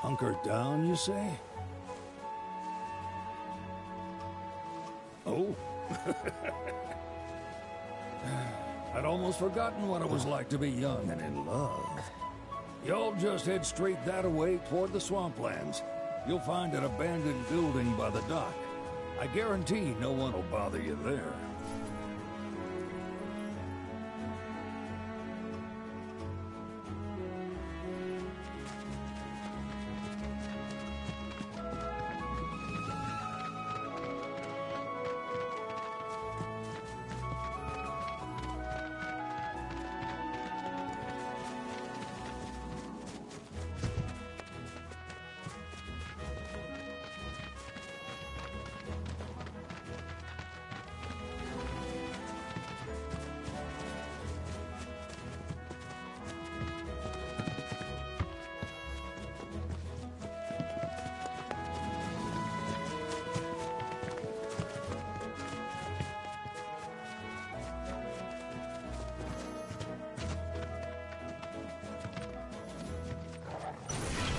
Hunker down, you say? Oh? I'd almost forgotten what it was like to be young and in love. Y'all just head straight that-a-way toward the swamplands. You'll find an abandoned building by the dock. I guarantee no one will bother you there.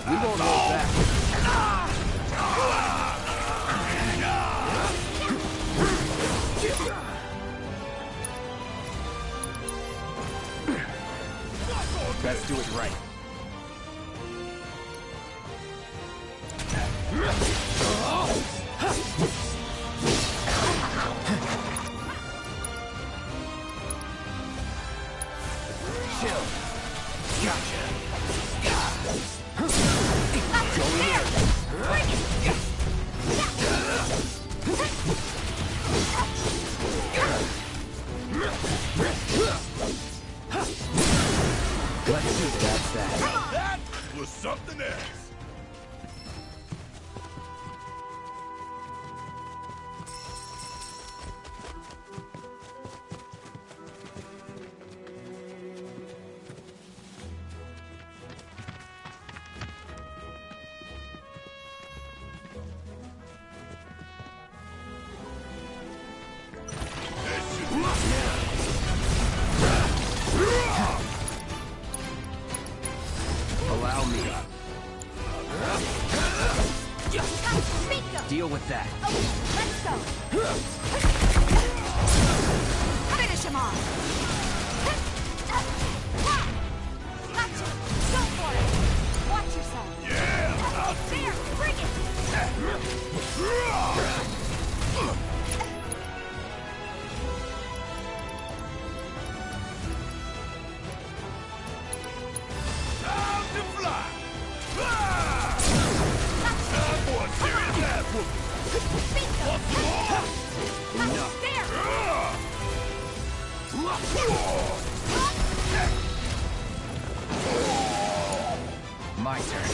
We won't hold back. Let's do it right. Chill. Gotcha. Let's see if that's that. That was something else. Allow me. Deal with that. Let's go. Finish him off. Gotcha. Go for it. Watch yourself. Yeah, I'll see. There, bring it. Time to fly. Ah! Time for a serious ass whooping. What's more? Enough. There. My turn.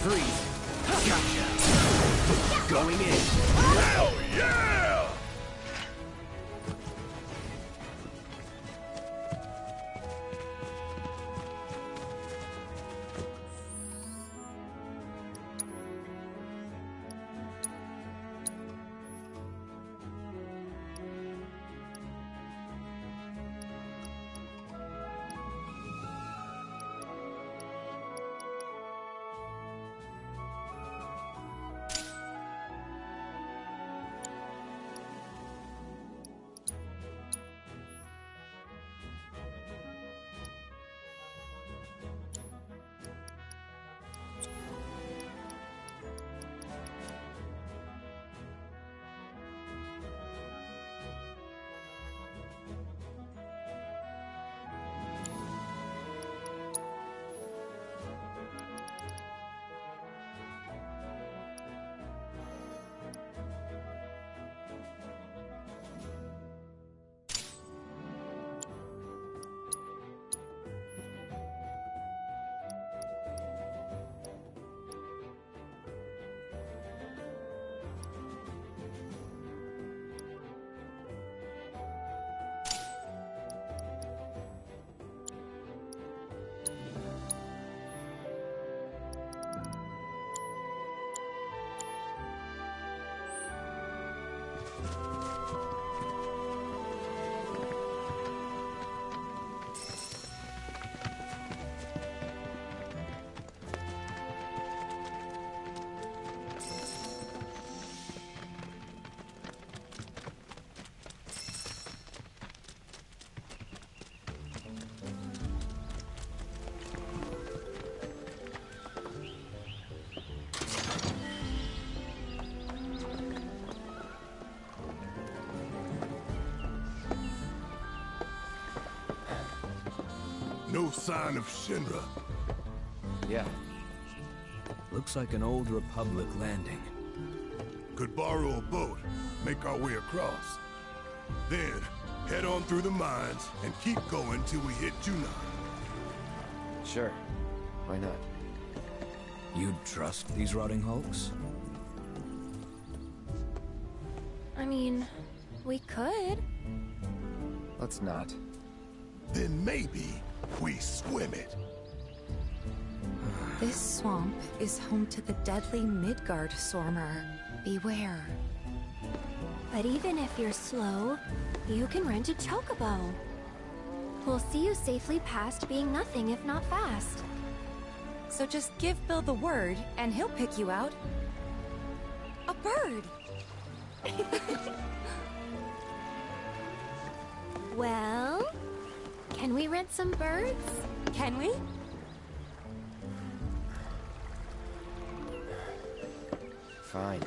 Freeze. Gotcha. Going in. Hell yeah! No sign of Shinra. Yeah. Looks like an old Republic landing. Could borrow a boat, make our way across. Then, head on through the mines and keep going till we hit Junon. Sure. Why not? You'd trust these rotting hulks? I mean, we could. Let's not. Then maybe we swim it. This swamp is home to the deadly Midgard Sormer. Beware. But even if you're slow, you can rent a chocobo. We'll see you safely past being nothing if not fast. So just give Bill the word, and he'll pick you out. A bird! Well, can we rent some birds? Can we? Fine.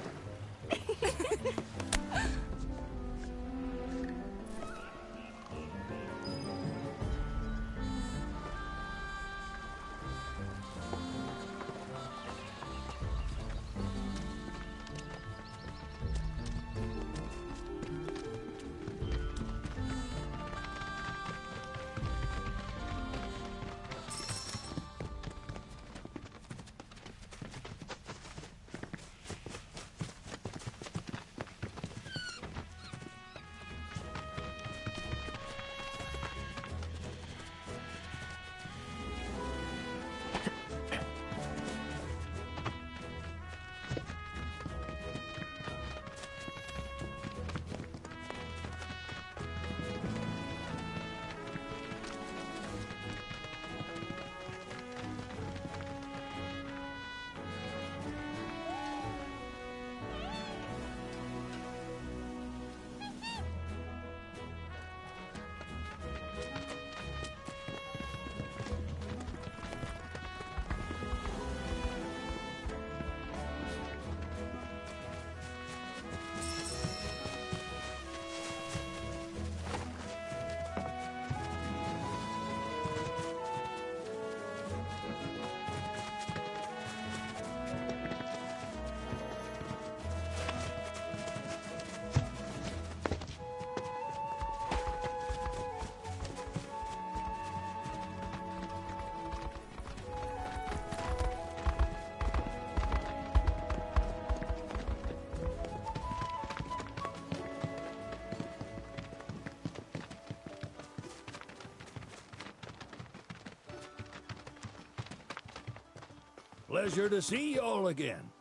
Pleasure to see y'all again.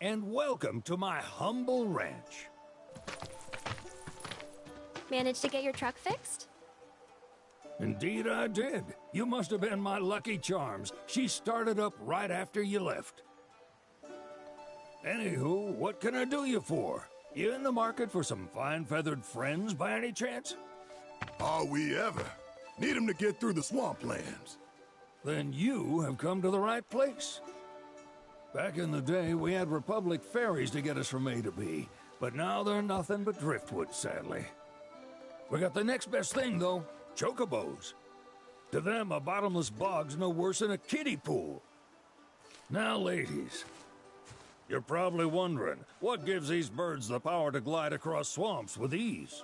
And welcome to my humble ranch. Managed to get your truck fixed? Indeed I did. You must have been my lucky charms. She started up right after you left. Anywho, what can I do you for? You in the market for some fine-feathered friends by any chance? Are we ever? Need 'em to get through the swamplands. Then you have come to the right place. Back in the day, we had Republic ferries to get us from A to B, but now they're nothing but driftwood, sadly. We got the next best thing, though, chocobos. To them, a bottomless bog's no worse than a kiddie pool. Now, ladies, you're probably wondering, what gives these birds the power to glide across swamps with ease?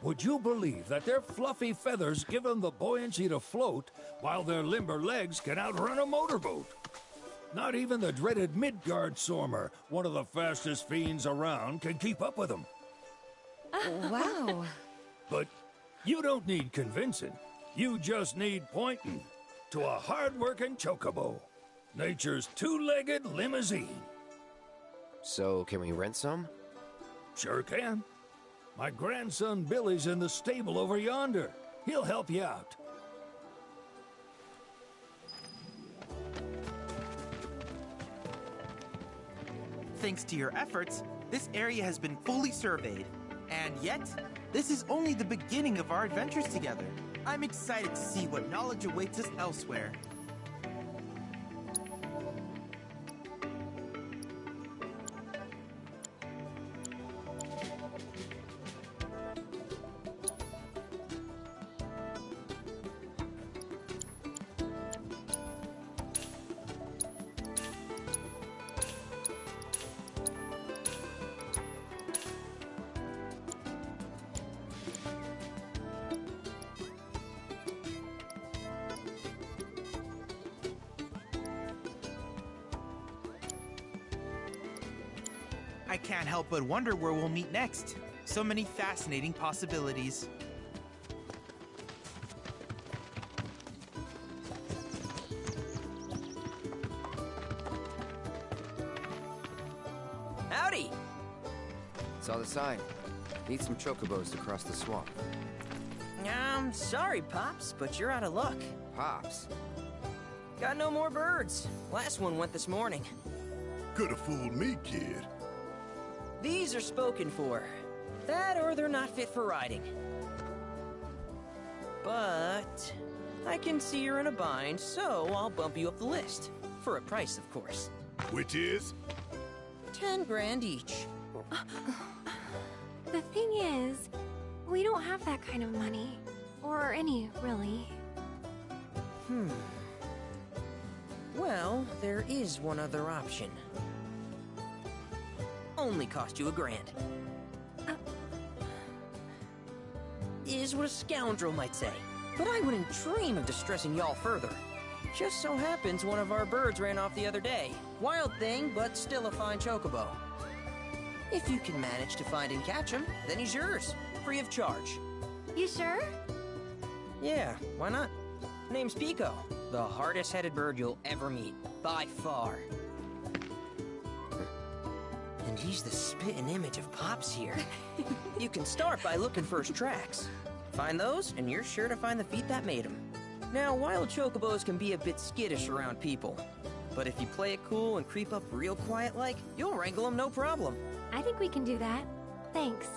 Would you believe that their fluffy feathers give them the buoyancy to float, while their limber legs can outrun a motorboat? Not even the dreaded Midgard Sormer, one of the fastest fiends around, can keep up with them. Wow. But you don't need convincing. You just need pointing to a hard-working chocobo. Nature's two-legged limousine. So, can we rent some? Sure can. My grandson Billy's in the stable over yonder. He'll help you out. Thanks to your efforts, this area has been fully surveyed. And yet, this is only the beginning of our adventures together. I'm excited to see what knowledge awaits us elsewhere. I can't help but wonder where we'll meet next. So many fascinating possibilities. Howdy! Saw the sign. Need some chocobos to cross the swamp. Sorry, Pops, but you're out of luck. Pops? Got no more birds. Last one went this morning. Could have fooled me, kid. These are spoken for. That or they're not fit for riding. But I can see you're in a bind, so I'll bump you up the list. For a price, of course. Which is? 10 grand each. The thing is, we don't have that kind of money. Or any, really. Well, there is one other option. Only cost you $1 grand. Is what a scoundrel might say. But I wouldn't dream of distressing y'all further. Just so happens one of our birds ran off the other day. Wild thing, but still a fine chocobo. If you can manage to find and catch him, then he's yours. Free of charge. You sure? Yeah, why not? Name's Pico. The hardest-headed bird you'll ever meet. By far. And he's the spitting image of Pops here. You can start by looking for his tracks. Find those, and you're sure to find the feet that made him. Now, wild chocobos can be a bit skittish around people. But if you play it cool and creep up real quiet-like, you'll wrangle them no problem. I think we can do that. Thanks.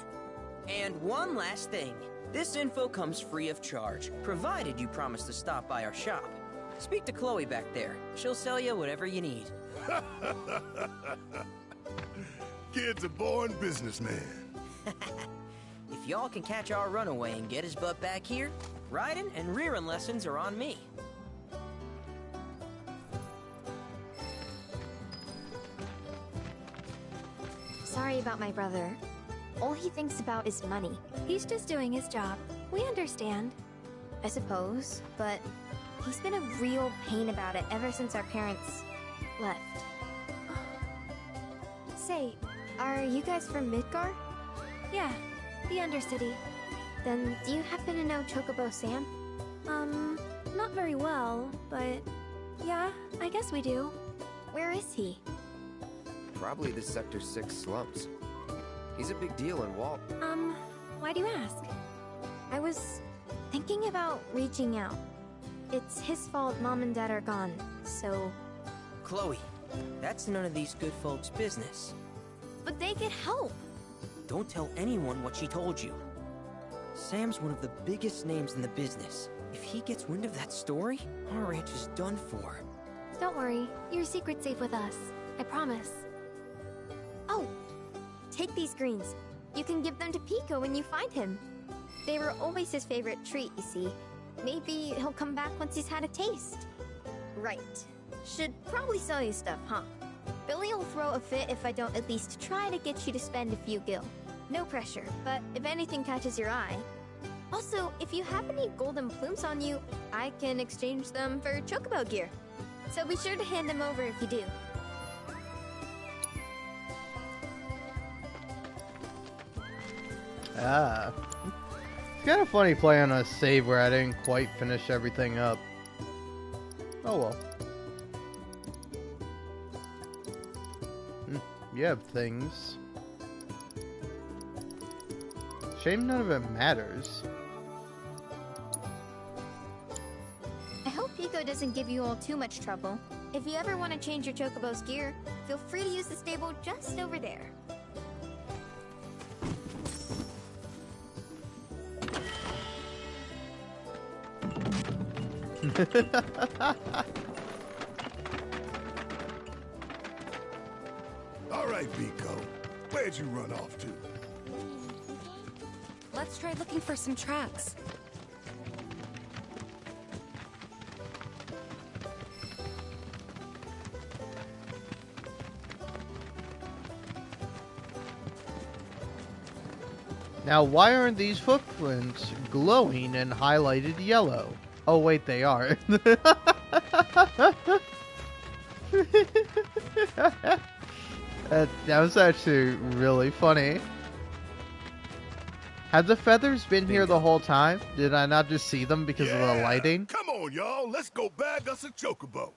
And one last thing. This info comes free of charge, provided you promise to stop by our shop. Speak to Chloe back there. She'll sell you whatever you need. Kid's a born businessman. If y'all can catch our runaway and get his butt back here, riding and rearing lessons are on me. Sorry about my brother. All he thinks about is money. He's just doing his job. We understand. I suppose, but he's been a real pain about it ever since our parents left. Say, are you guys from Midgar? Yeah, the Undercity. Then do you happen to know Chocobo Sam? Not very well, but yeah, I guess we do. Where is he? Probably the Sector 6 slums. He's a big deal in Walt. Why do you ask? I was thinking about reaching out. It's his fault Mom and Dad are gone, so... Chloe, that's none of these good folks' business. But they could help. Don't tell anyone what she told you. Sam's one of the biggest names in the business. If he gets wind of that story, our ranch is done for. Don't worry, your secret's safe with us. I promise. Oh! Take these greens. You can give them to Pico when you find him. They were always his favorite treat, you see. Maybe he'll come back once he's had a taste. Right. Should probably sell you stuff, huh? Billy will throw a fit if I don't at least try to get you to spend a few gil. No pressure, but if anything catches your eye. Also, if you have any golden plumes on you, I can exchange them for chocobo gear. So be sure to hand them over if you do. Ah. It's kind of funny playing a save where I didn't quite finish everything up. Oh well. You have things. Shame none of it matters. I hope Pico doesn't give you all too much trouble. If you ever want to change your chocobo's gear, feel free to use the stable just over there. All right, Pico. Where'd you run off to? Let's try looking for some tracks. Now, why aren't these footprints glowing and highlighted yellow? Oh, wait, they are. That was actually really funny. Had the feathers been here the whole time? Did I not just see them because of the lighting? Come on, y'all. Let's go bag us a chocobo.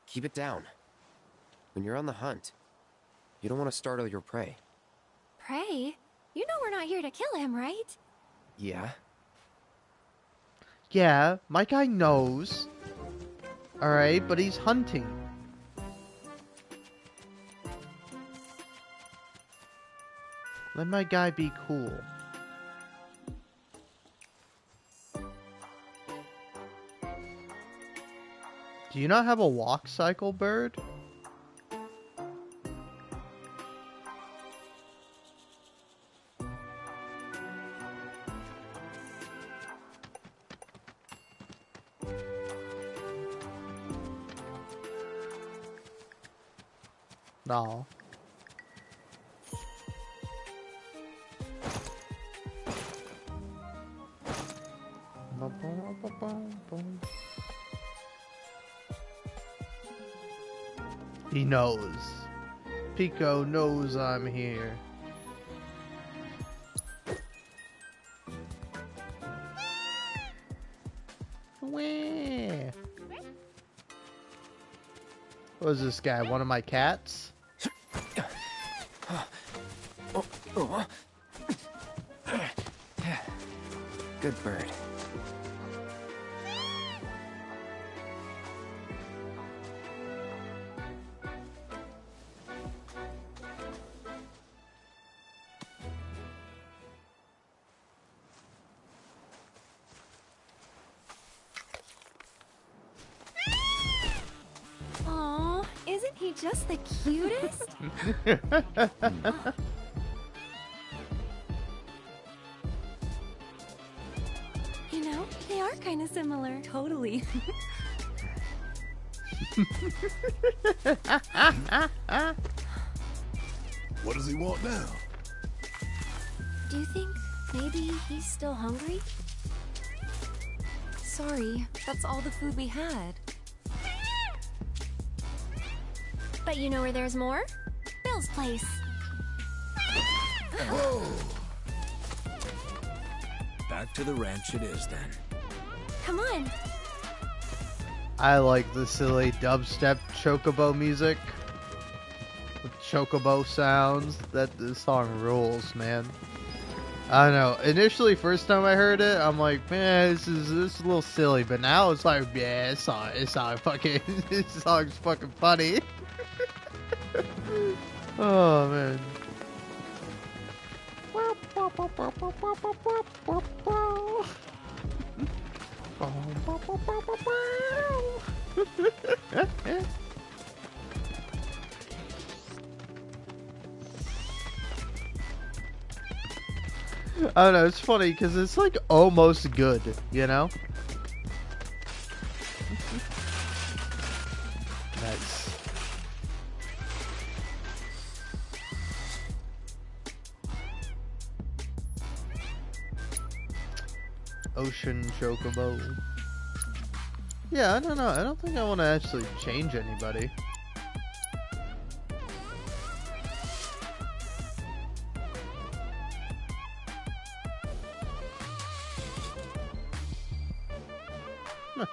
Keep it down. When you're on the hunt, you don't want to startle your prey. Prey? You know we're not here to kill him, right? Yeah? Yeah, my guy knows. Alright, but he's hunting. Let my guy be cool. Do you not have a walk cycle, bird? No. He knows. Pico knows I'm here. Wah. What is this guy? One of my cats? Good bird. Aw, isn't he just the cutest? You know, they are kind of similar. Totally. What does he want now? Do you think maybe he's still hungry? Sorry, that's all the food we had. But you know where there's more? Bill's place. Whoa! Back to the ranch it is then. Come on. I like the silly dubstep chocobo music. With chocobo sounds. This song rules, man. I don't know. Initially, first time I heard it, I'm like, man, this is a little silly. But now it's like, yeah, it's not fucking, this song's fucking funny. Oh man. I don't know, it's funny because it's like almost good, you know? Nice. Ocean chocobo. Yeah, I don't know. I don't think I want to actually change anybody. Huh.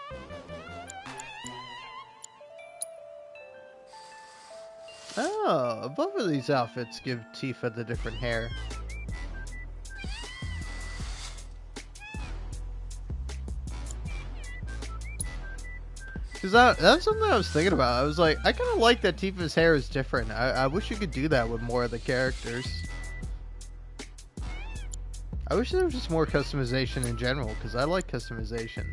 Oh, both of these outfits give Tifa the different hair. Because that's something I was thinking about. I was like, I kind of like that Tifa's hair is different. I wish you could do that with more of the characters. I wish there was just more customization in general, because I like customization.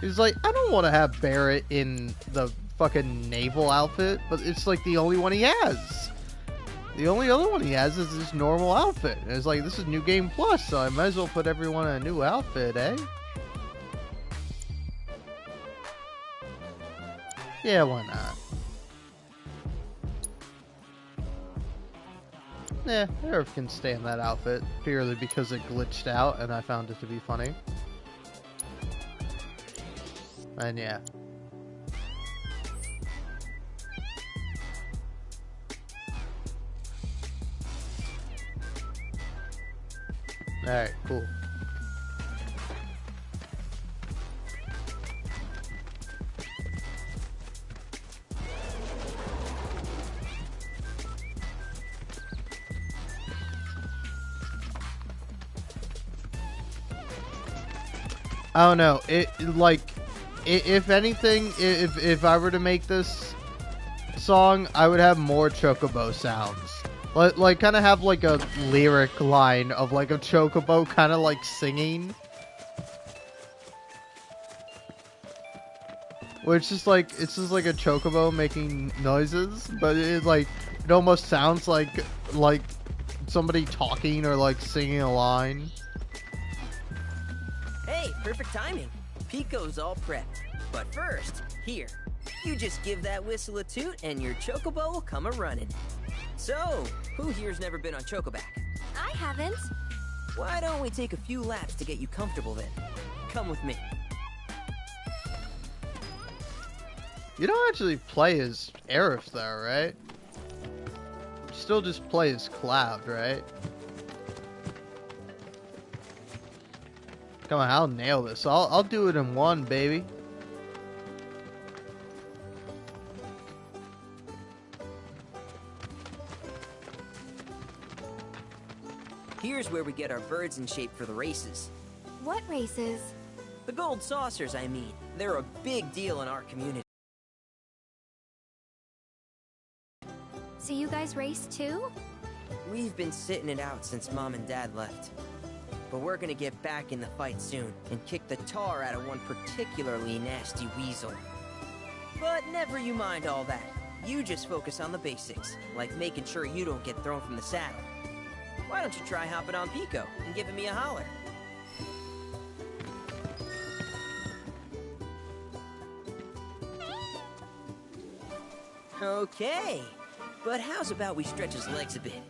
It's like, I don't want to have Barrett in the fucking naval outfit, but it's like the only one he has. The only other one he has is this normal outfit. And it's like, this is New Game Plus, so I might as well put everyone in a new outfit, eh? Yeah, why not? Yeah, Aerith can stay in that outfit, purely because it glitched out and I found it to be funny. And yeah. Alright, cool. I don't know. If anything, if I were to make this song, I would have more chocobo sounds. Like kind of have like a lyric line of like a chocobo kind of like singing. Where it's just like a chocobo making noises, but it almost sounds like somebody talking or like singing a line. Hey, perfect timing. Pico's all prepped. But first, here, you just give that whistle a toot and your chocobo will come a-running. So, who here's never been on Chocoback? I haven't. Why don't we take a few laps to get you comfortable then? Come with me. You don't actually play as Aerith though, right? You still just play as Cloud, right? Come on, I'll nail this. I'll do it in one, baby. Here's where we get our birds in shape for the races. What races? The gold saucers, I mean. They're a big deal in our community. So you guys race too? We've been sitting it out since Mom and Dad left. But we're gonna get back in the fight soon and kick the tar out of one particularly nasty weasel. But never you mind all that. You just focus on the basics, like making sure you don't get thrown from the saddle. Why don't you try hopping on Pico and giving me a holler? Okay, but how's about we stretch his legs a bit?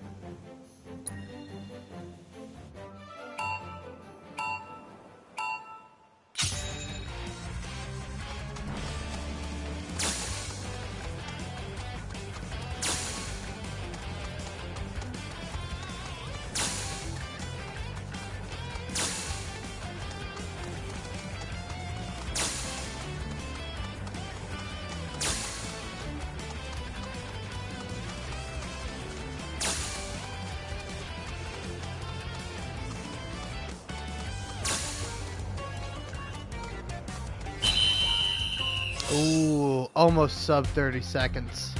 Ooh, almost sub 30 seconds.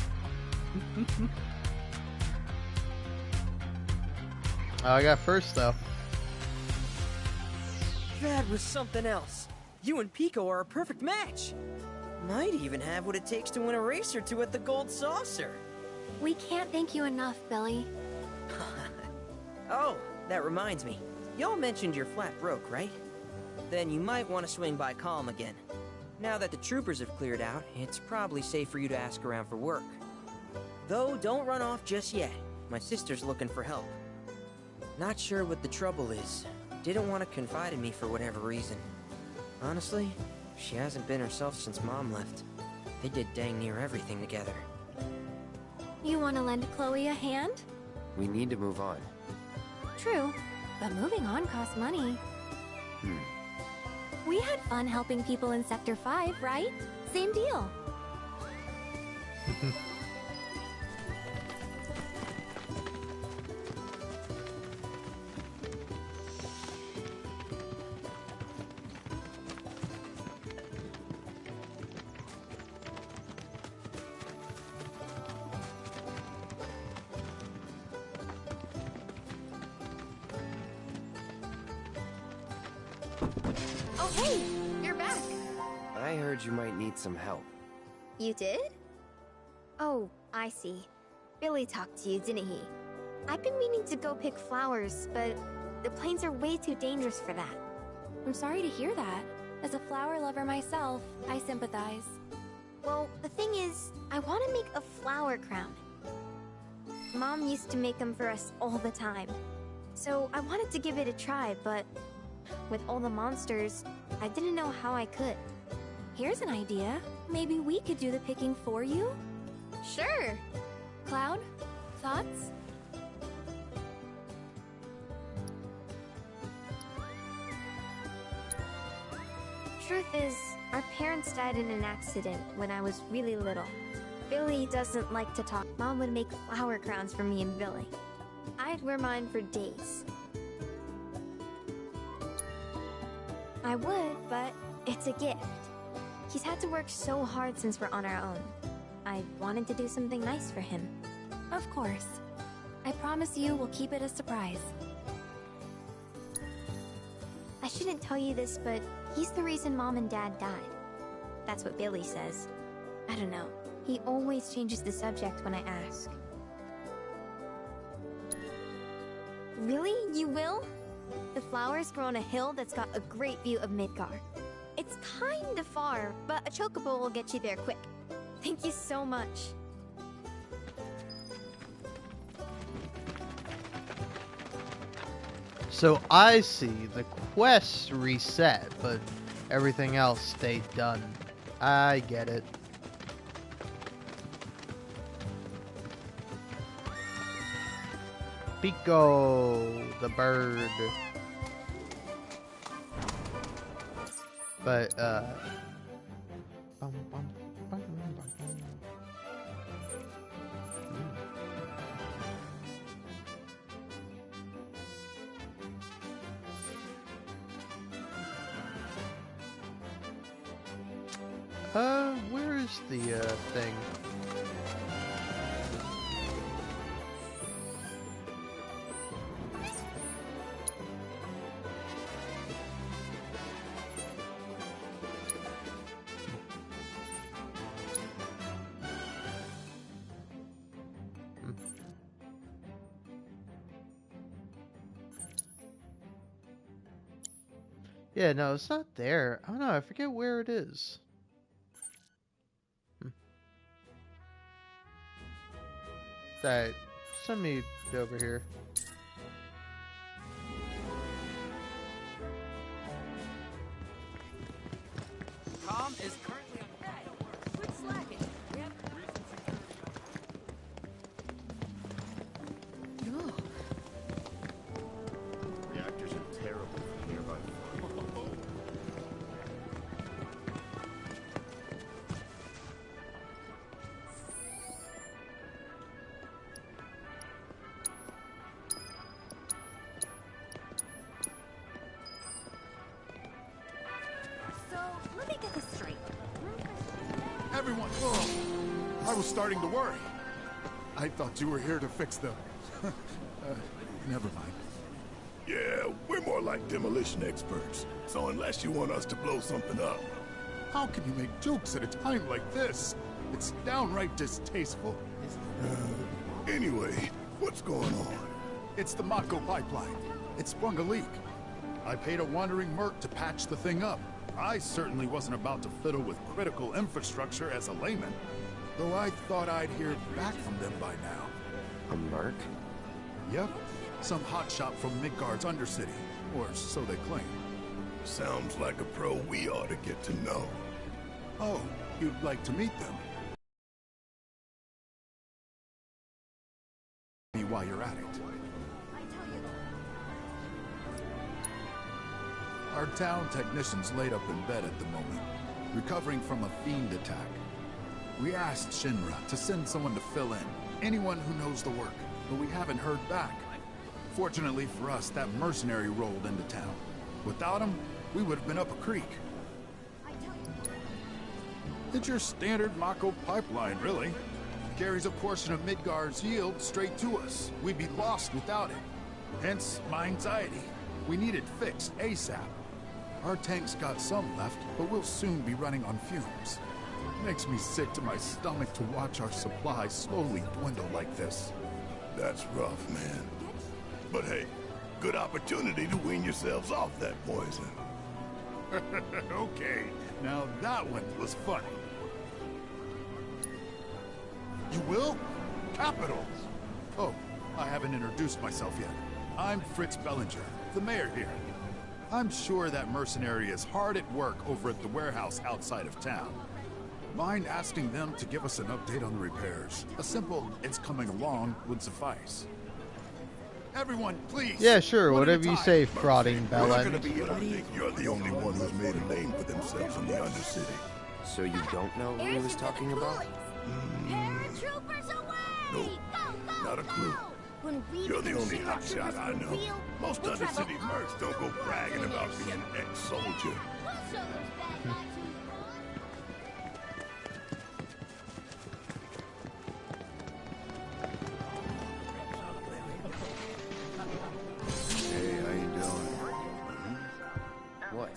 Oh, I got first though. That was something else. You and Pico are a perfect match. Might even have what it takes to win a race or two at the Gold Saucer. We can't thank you enough, Billy. Oh, that reminds me. Y'all mentioned your flat broke, right? Then you might want to swing by Calm again. Now that the troopers have cleared out, it's probably safe for you to ask around for work. Though, don't run off just yet. My sister's looking for help. Not sure what the trouble is. Didn't want to confide in me for whatever reason. Honestly, she hasn't been herself since Mom left. They did dang near everything together. You want to lend Chloe a hand? We need to move on. True, but moving on costs money. We had fun helping people in Sector 5, right? Same deal. Oh, hey! You're back! I heard you might need some help. You did? Oh, I see. Billy talked to you, didn't he? I've been meaning to go pick flowers, but the plains are way too dangerous for that. I'm sorry to hear that. As a flower lover myself, I sympathize. Well, the thing is, I want to make a flower crown. Mom used to make them for us all the time. So I wanted to give it a try, but with all the monsters, I didn't know how I could. Here's an idea. Maybe we could do the picking for you? Sure! Cloud, thoughts? truth is, our parents died in an accident when I was really little. Billy doesn't like to talk. Mom would make flower crowns for me and Billy. I'd wear mine for days. I would, but it's a gift. He's had to work so hard since we're on our own. I wanted to do something nice for him. Of course. I promise you we'll keep it a surprise. I shouldn't tell you this, but he's the reason Mom and Dad died. That's what Billy says. I don't know. He always changes the subject when I ask. Really? You will? The flowers grow on a hill that's got a great view of Midgar. It's kinda far, but a chocobo will get you there quick. Thank you so much. So I see the quests reset, but everything else stayed done. I get it. Pico, the bird. But, where is the, thing? Yeah, no, it's not there. I don't know, I forget where it is. Alright, send me over here. Tom is currently on that. Quit slacking. We have The actors are terrible from nearby. So, let me get this straight. Everyone! Oh, I was starting to worry. I thought you were here to fix them. Never mind. Yeah, we're more like demolition experts. So unless you want us to blow something up. How can you make jokes at a time like this? It's downright distasteful. Anyway, what's going on? It's the Mako pipeline. It sprung a leak. I paid a wandering merc to patch the thing up. I certainly wasn't about to fiddle with critical infrastructure as a layman, though I thought I'd hear back from them by now. A merc? Yep, some hotshot from Midgard's Undercity, or so they claim. Sounds like a pro we ought to get to know. Oh, you'd like to meet them? Me while you're at it. Our town technician's laid up in bed at the moment, recovering from a fiend attack. We asked Shinra to send someone to fill in, anyone who knows the work, but we haven't heard back. Fortunately for us, that mercenary rolled into town. Without him, we would have been up a creek. It's your standard Mako pipeline, really. Carries a portion of Midgar's yield straight to us. We'd be lost without it. Hence, my anxiety. We need it fixed ASAP. Our tank's got some left, but we'll soon be running on fumes. Makes me sick to my stomach to watch our supply slowly dwindle like this. That's rough, man. But hey, good opportunity to wean yourselves off that poison. Okay, now that one was funny. You will? Capital! Oh, I haven't introduced myself yet. I'm Fritz Bellinger, the mayor here. I'm sure that mercenary is hard at work over at the warehouse outside of town. Mind asking them to give us an update on the repairs? A simple, "it's coming along," would suffice. Everyone, please. Yeah, sure. One at a Whatever you time. say, frauding You're not Bell gonna be able to think you're the only one who's made a name for themselves in the Undercity. So you don't know who he was talking about? Paratroopers away! No, not a clue. When we You're the begin only shooting our hotshot I troopers know. with wheel, Most we'll travel Undercity mercs don't go bragging about being an ex-soldier. We'll show those bad guys who we want. Hey, how you doing? What?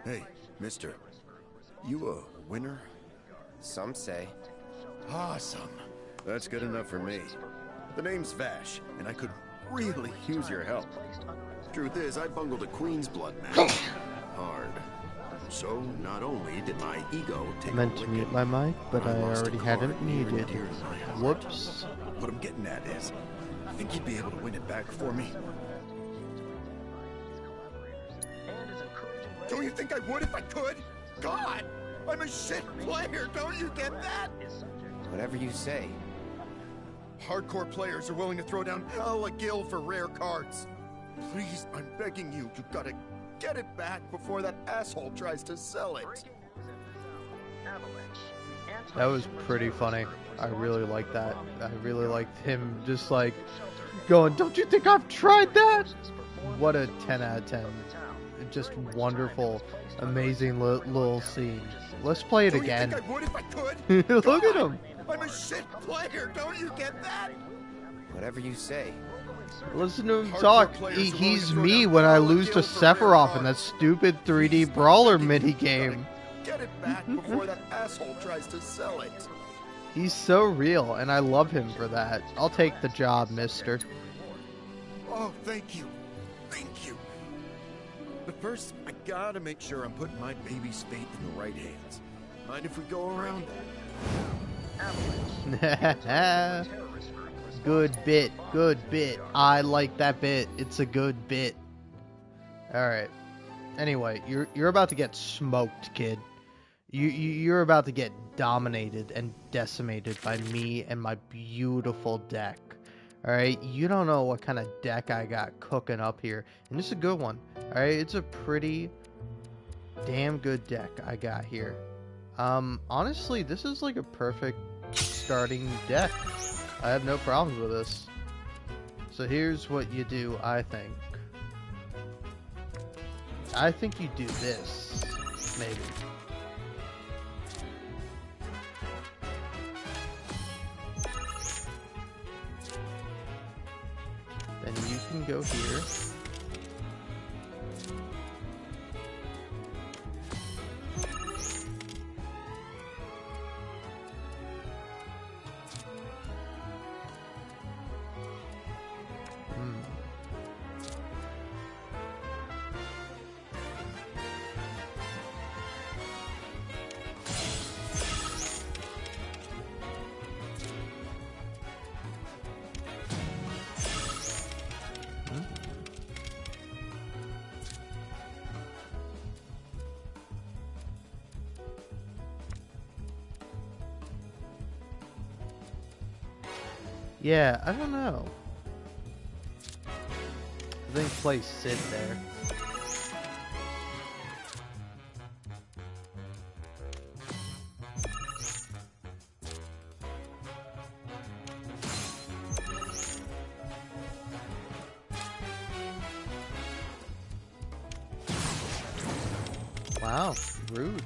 Hey, mister. You a winner? Some say. Awesome. That's good enough for me. The name's Vash, and I could really use your help. Truth is, I bungled a Queen's blood match. Hard. So, not only did my ego take Meant a to licking, mute my mic, but I lost a already had card it near and muted. dear to my heart. Whoops. What I'm getting at is, I think you'd be able to win it back for me. Don't you think I would if I could? God! I'm a shit player, don't you get that? Whatever you say. Hardcore players are willing to throw down hell a gil for rare cards. Please, I'm begging you, you gotta get it back before that asshole tries to sell it. That was pretty funny. I really liked that. I really liked him just like going, "Don't you think I've tried that?" What a 10 out of 10. Just wonderful, amazing little scene. Let's play it again. Don't you think I would if I could? Look at God, him. I'm a shit player, don't you get that? Whatever you say. Listen to him Hardcore talk. players are willing He's to throw me down when I hell a lose to gil for rare Sephiroth in that cards. stupid 3D brawler mini game. Get it back before that asshole tries to sell it. He's so real, and I love him for that. I'll take the job, mister. Oh, thank you. Thank you. But first, I gotta make sure I'm putting my baby's fate in the right hands. Mind if we go around? Good bit, good bit. I like that bit. It's a good bit. Alright. Anyway, you're about to get smoked, kid. You're about to get dominated and decimated by me and my beautiful deck. Alright, you don't know what kind of deck I got cooking up here. And it's a good one. Alright, it's a pretty damn good deck I got here. Honestly, this is like a perfect starting deck. I have no problems with this. So here's what you do, I think. I think you do this, maybe. Then you can go here. Yeah, I don't know. I think play Sid there. Wow, rude.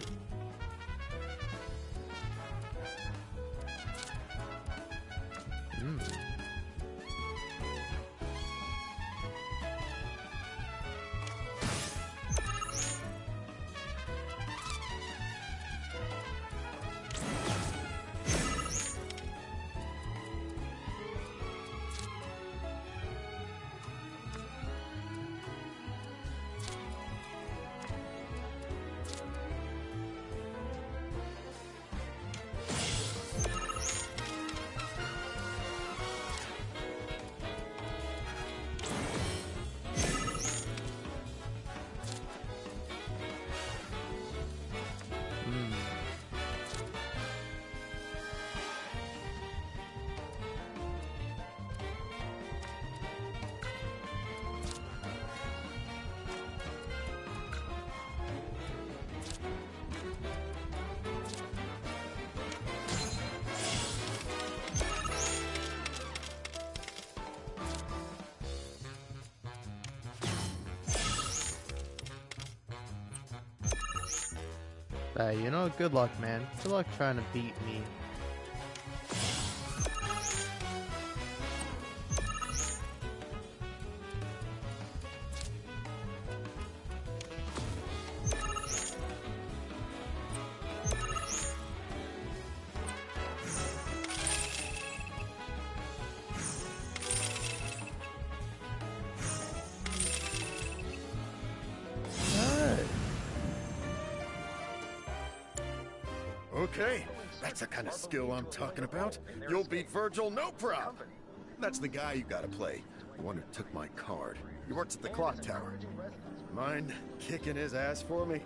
Hey, you know, good luck, man. Good luck trying to beat me. Okay, that's the kind of skill I'm talking about. You'll beat Virgil, no problem. That's the guy you gotta play. The one who took my card. He works at the clock tower. Mind kicking his ass for me?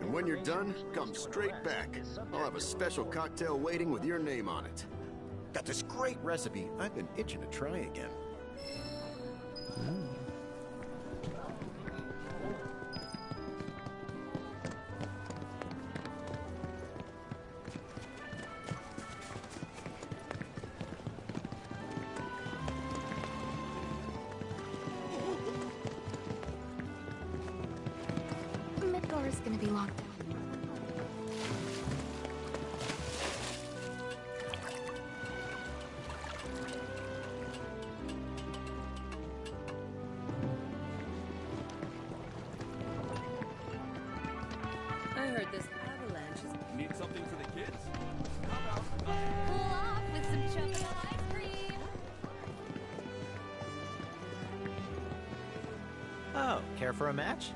And when you're done, come straight back. I'll have a special cocktail waiting with your name on it. Got this great recipe I've been itching to try again. Midgar is gonna be locked down. I heard this avalanche is... Need something for the kids? Cool off with some chocolate ice cream. Oh, care for a match?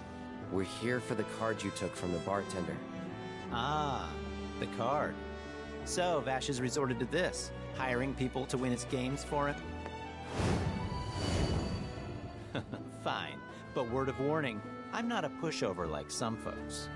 We're here for the card you took from the bartender. Ah, the card. So, Vash has resorted to this, hiring people to win its games for him? Fine, but word of warning, I'm not a pushover like some folks.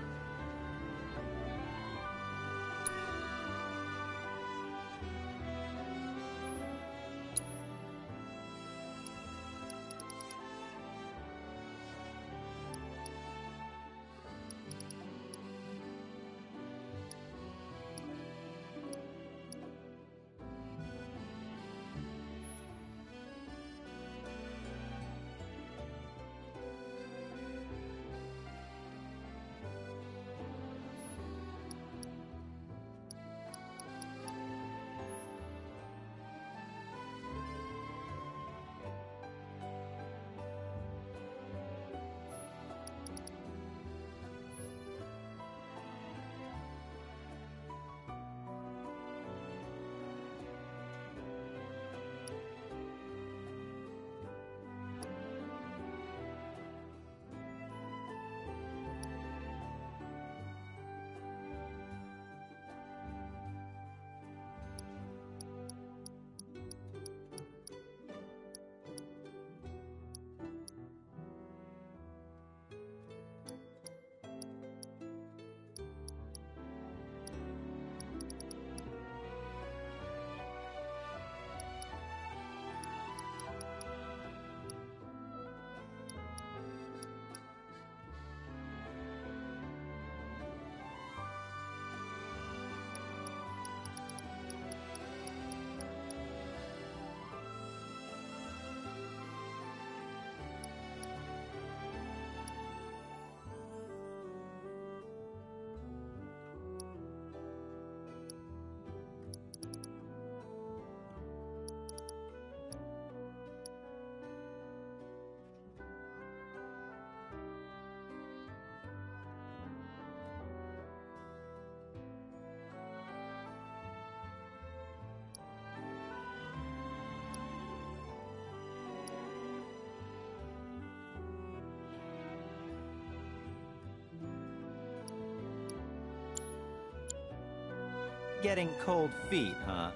Getting cold feet, huh?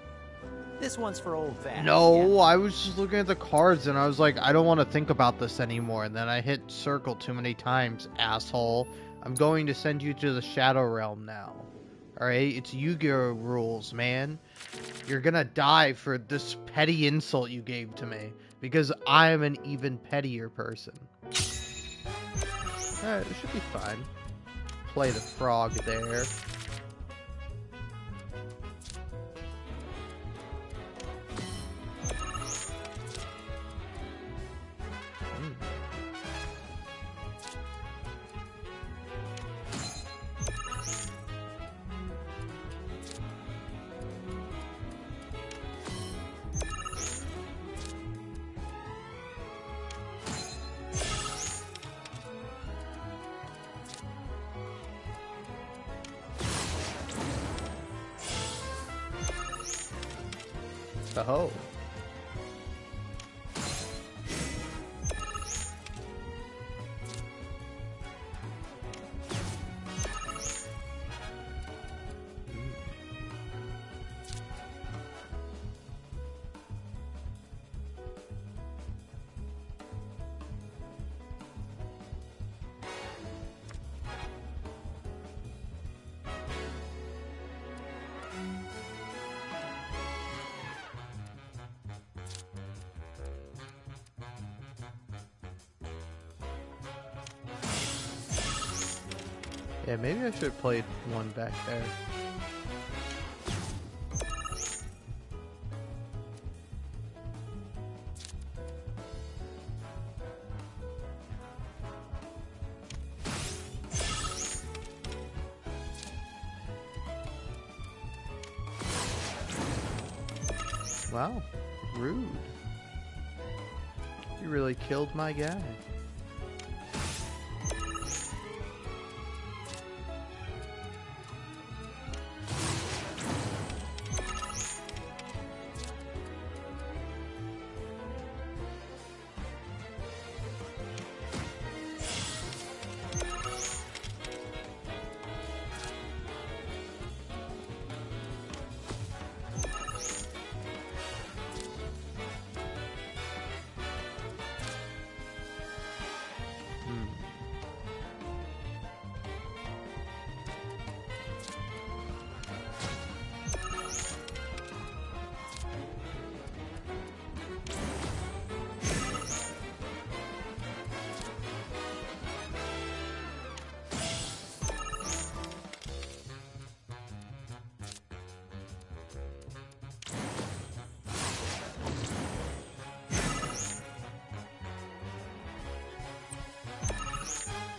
This one's for old Vash. No, I was just looking at the cards and I was like, I don't want to think about this anymore. And then I hit circle too many times, asshole. I'm going to send you to the Shadow Realm now. Alright? It's Yu-Gi-Oh! Rules, man. You're gonna die for this petty insult you gave to me. Because I'm an even pettier person. Alright, it should be fine. Play the frog there. the hoe. Yeah, maybe I should have played one back there. Wow, rude. You really killed my guy.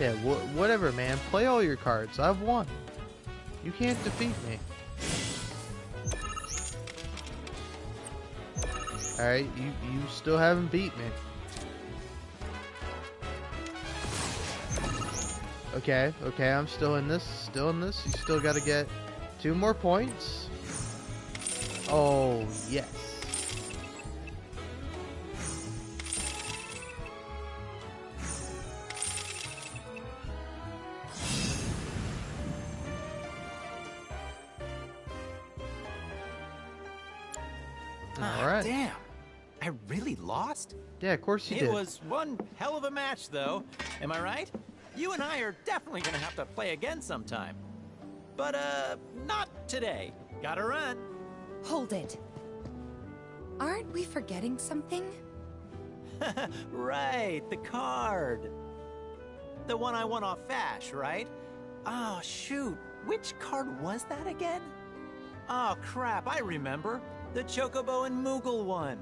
Yeah, whatever, man. Play all your cards. I've won. You can't defeat me. Alright, you still haven't beat me. Okay, I'm still in this. You still gotta get 2 more points. Oh, yes. Alright. Damn. I really lost? Yeah, of course you did. It was one hell of a match, though. Am I right? You and I are definitely gonna have to play again sometime. But, not today. Gotta run. Hold it. Aren't we forgetting something? Right, the card. The one I won off Vash, right? Oh, shoot. Which card was that again? Oh, crap, I remember. The Chocobo and Moogle one.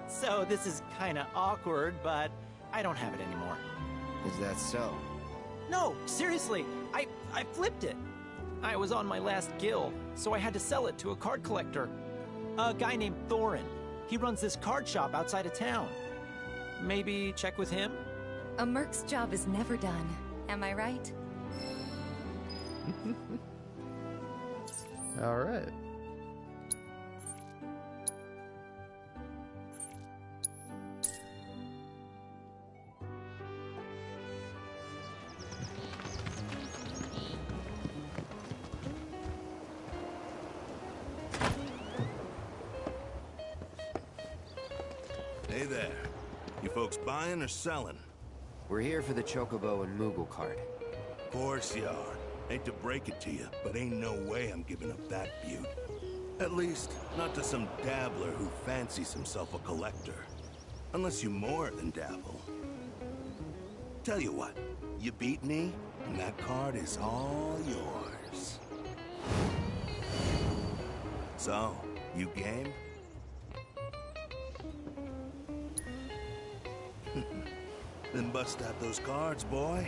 So this is kinda awkward, but I don't have it anymore. Is that so? No, seriously, I flipped it. I was on my last guild, so I had to sell it to a card collector. A guy named Thorin. He runs this card shop outside of town. Maybe check with him? A merc's job is never done. Am I right? Alright. Hey there. You folks buying or selling? We're here for the Chocobo and Moogle card. Of course you are. Hate to break it to you, but ain't no way I'm giving up that beaut. At least, not to some dabbler who fancies himself a collector. Unless you more than dabble. Tell you what, you beat me, and that card is all yours. So, you game? Then bust out those cards, boy.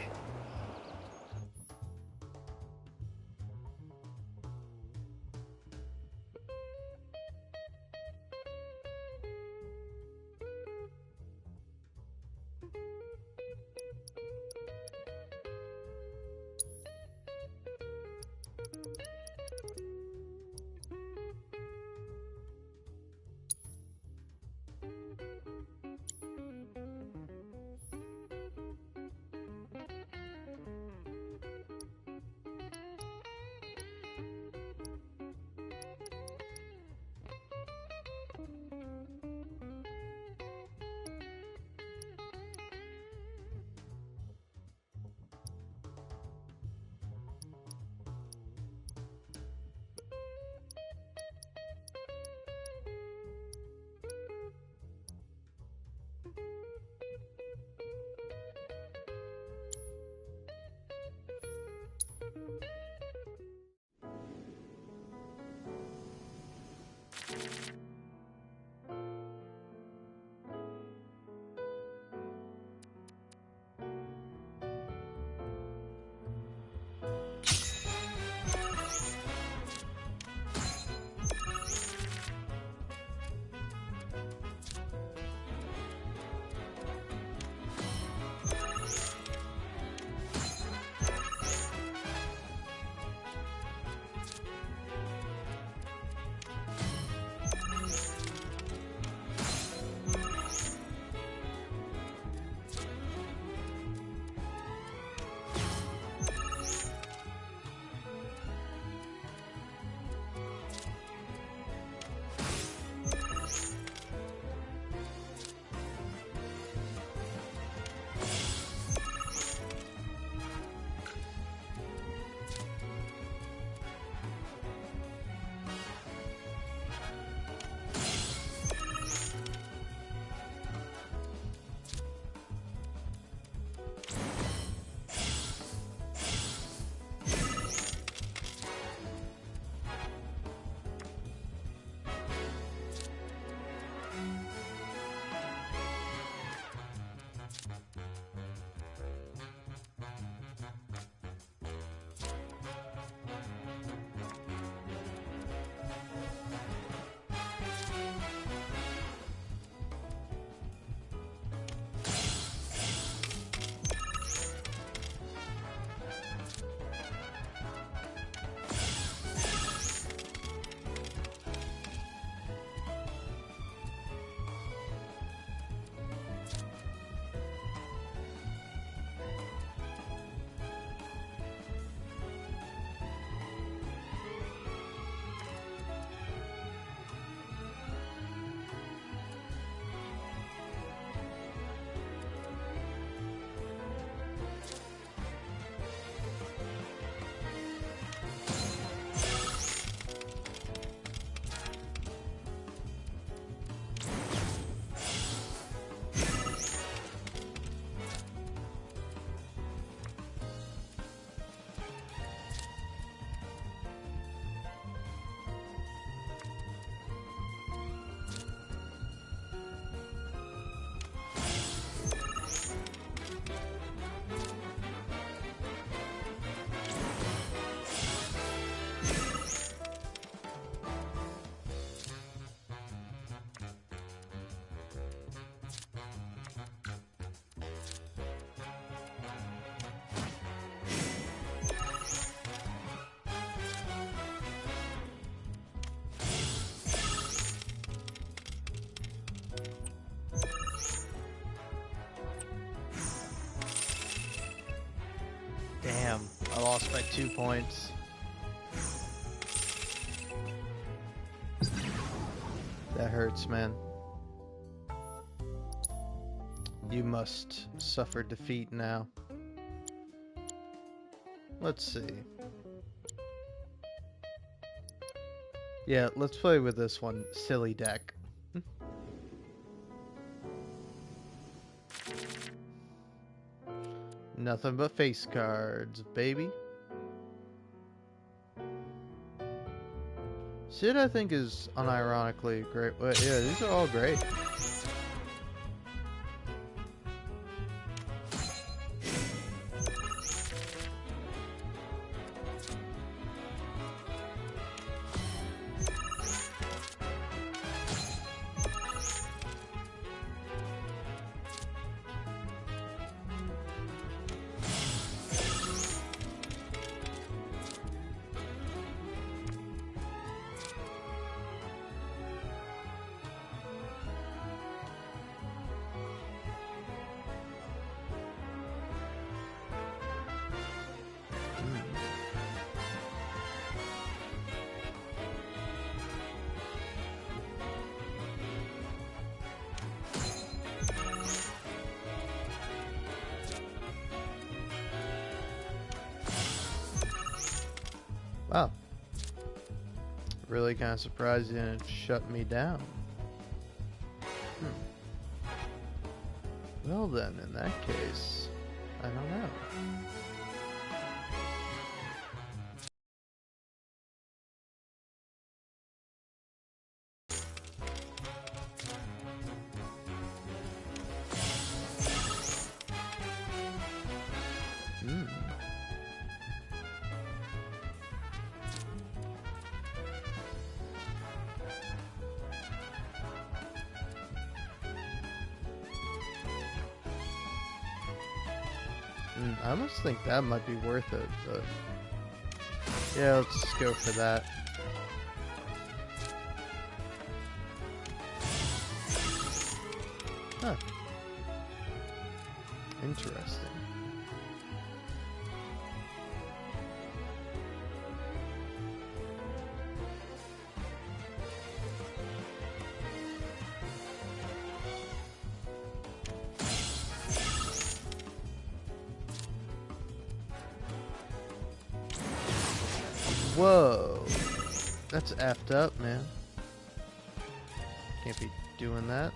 Damn, I lost by 2 points. That hurts, man. You must suffer defeat now. Let's see. Yeah, let's play with this one. Silly deck. Nothing but face cards, baby. Sid, I think, is unironically great. Well, yeah, these are all great. Wow. Really kind of surprised you didn't shut me down. Well then, in that case, I don't know. I almost think that might be worth it, but yeah, let's just go for that. Huh. Interesting. Whoa, that's effed up, man. Can't be doing that.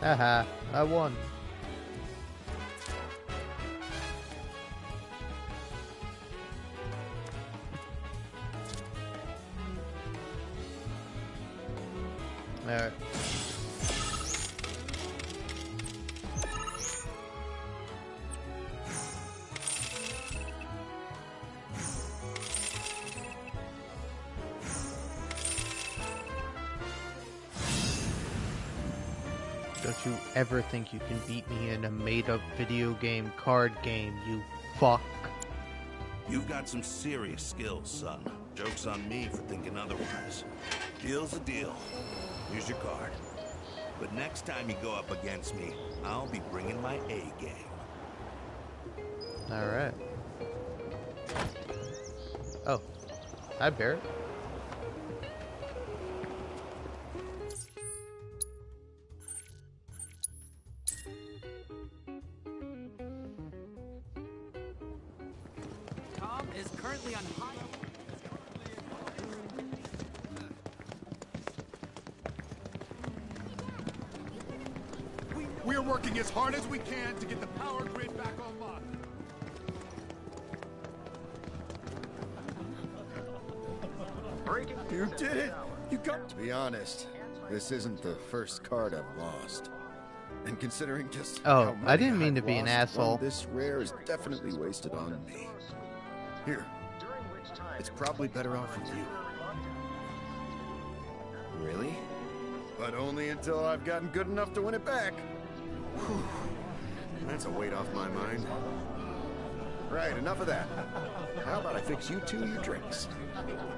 Haha, I won. Alright. Don't you ever think you can beat me in a made-up video game card game, you fuck. You've got some serious skills, son. Joke's on me for thinking otherwise. Deal's a deal. Here's your card. But next time you go up against me, I'll be bringing my A game. Alright. Oh. Hi, Barrett. Tom is currently on high. We're working as hard as we can to get the power grid back online. You did it! You got to be honest. This isn't the first card I've lost. And considering just Oh, how I didn't many mean to I've be an lost, asshole. one this rare is definitely wasted on me. Here. It's probably better off with you. Really? But only until I've gotten good enough to win it back. Whew. That's a weight off my mind. Right, enough of that. How about I fix you two your drinks?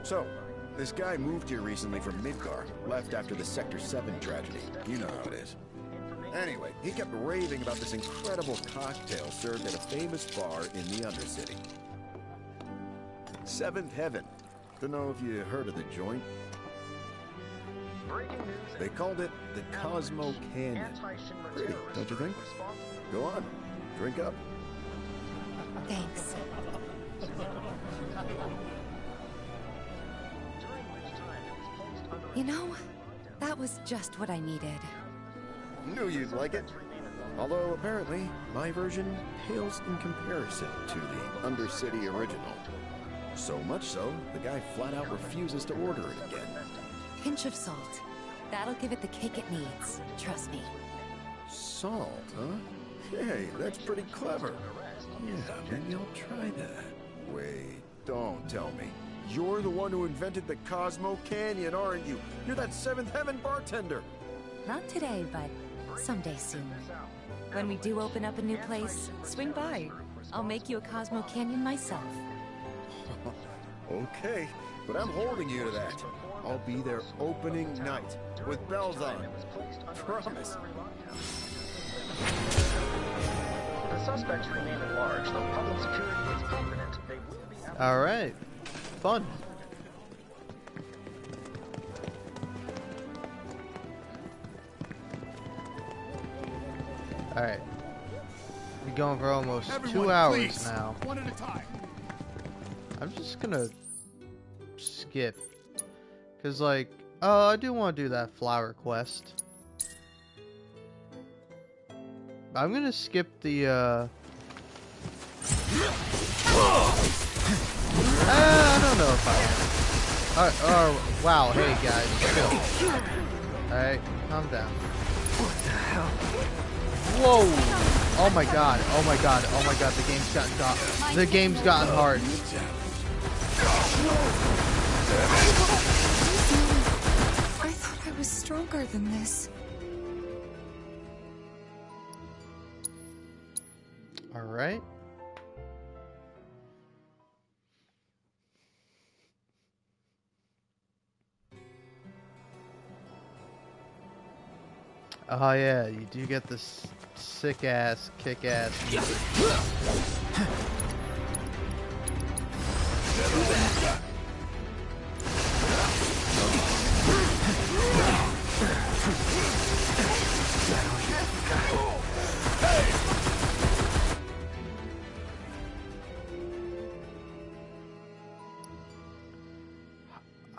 So, this guy moved here recently from Midgar, left after the Sector 7 tragedy. You know how it is. Anyway, he kept raving about this incredible cocktail served at a famous bar in the Undercity. Seventh Heaven. Don't know if you heard of the joint. They called it the Cosmo Canyon. Pretty, don't you think? Go on, drink up. Thanks. You know, that was just what I needed. Knew you'd like it. Although, apparently, my version pales in comparison to the Undercity original. So much so, the guy flat out refuses to order it again. Pinch of salt. That'll give it the kick it needs. Trust me. Salt, huh? Hey, that's pretty clever. Yeah, maybe I'll try that. Wait, don't tell me. You're the one who invented the Cosmo Canyon, aren't you? You're that Seventh Heaven bartender. Not today, but someday soon. When we do open up a new place, swing by. I'll make you a Cosmo Canyon myself. Okay, but I'm holding you to that. I'll be there opening night, with bells on. Promise. The suspects remain at large, though public security is confident they will be... Alright. Fun. Alright. We're going for almost Everyone, 2 hours please. now. One at a time. I'm just gonna skip. Cause like, oh, I do want to do that flower quest. I'm gonna skip the I don't know if I am. Oh, wow, hey guys, chill. Alright, calm down. What the hell? Whoa! Oh my god, oh my god, oh my god, the game's gotten hard. I thought I was stronger than this. Alright. Oh yeah, you do get this sick ass, kick ass music.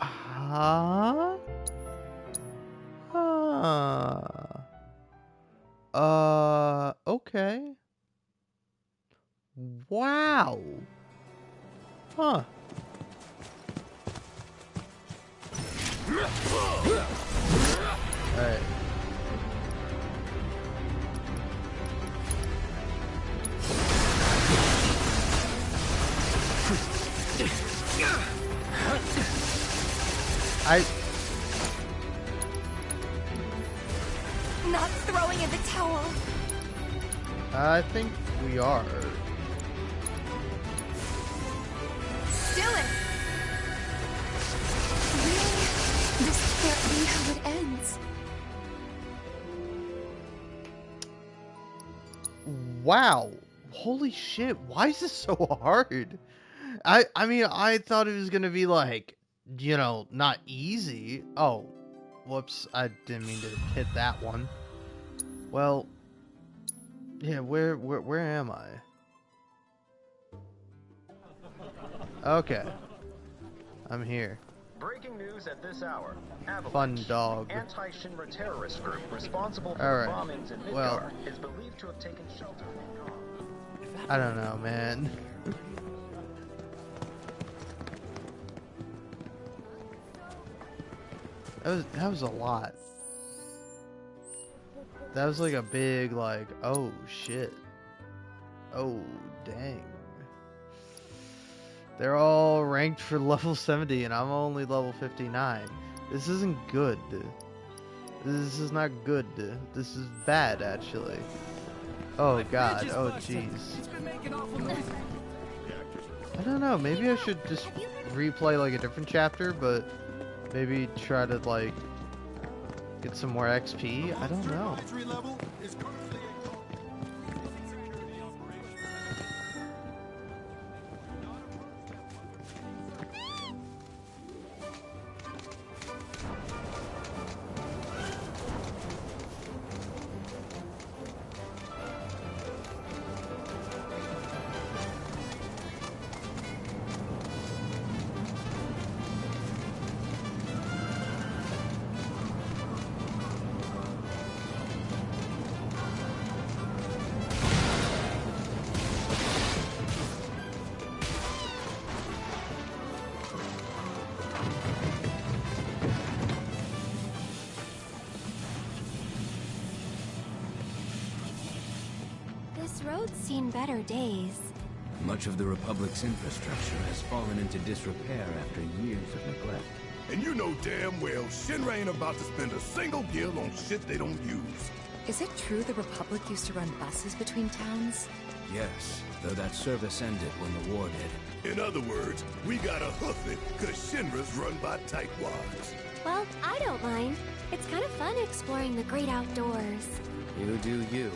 Huh? Okay. Wow. Huh. Alright. Not throwing in the towel. I think we are. Still it. Really? This can't be how it ends. Wow. Holy shit. Why is this so hard? I mean, I thought it was going to be like, you know, not easy. Oh, whoops. I didn't mean to hit that one. Well, yeah, where am I? Okay. I'm here. Breaking news at this hour. Fun dog. Anti-Shinra terrorist group responsible for All the right. bombings in Midgar Well, is believed to have taken shelter in Midgar. I don't know, man. That was a lot. That was like a big, like, oh shit. Oh, dang. They're all ranked for level 70 and I'm only level 59. This isn't good. This is not good. This is bad, actually. Oh god, oh jeez. I don't know, maybe I should just replay like a different chapter, but maybe try to like get some more XP? I don't know. This road's seen better days. Much of the Republic's infrastructure has fallen into disrepair after years of neglect. And you know damn well Shinra ain't about to spend a single gil on shit they don't use. Is it true the Republic used to run buses between towns? Yes, though that service ended when the war did. In other words, we gotta hoof it, cause Shinra's run by tightwads. Well, I don't mind. It's kind of fun exploring the great outdoors. You do you.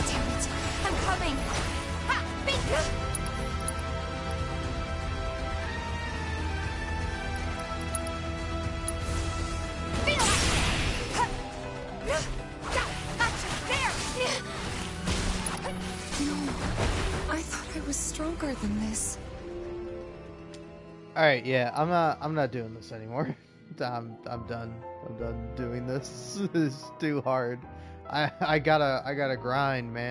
Damn it. I'm coming. Ha! Bingo! Feel it! Ha! Gotcha! There! No, I thought I was stronger than this. All right, yeah, I'm not doing this anymore. I'm done. I'm done doing this. This is too hard. I gotta grind, man.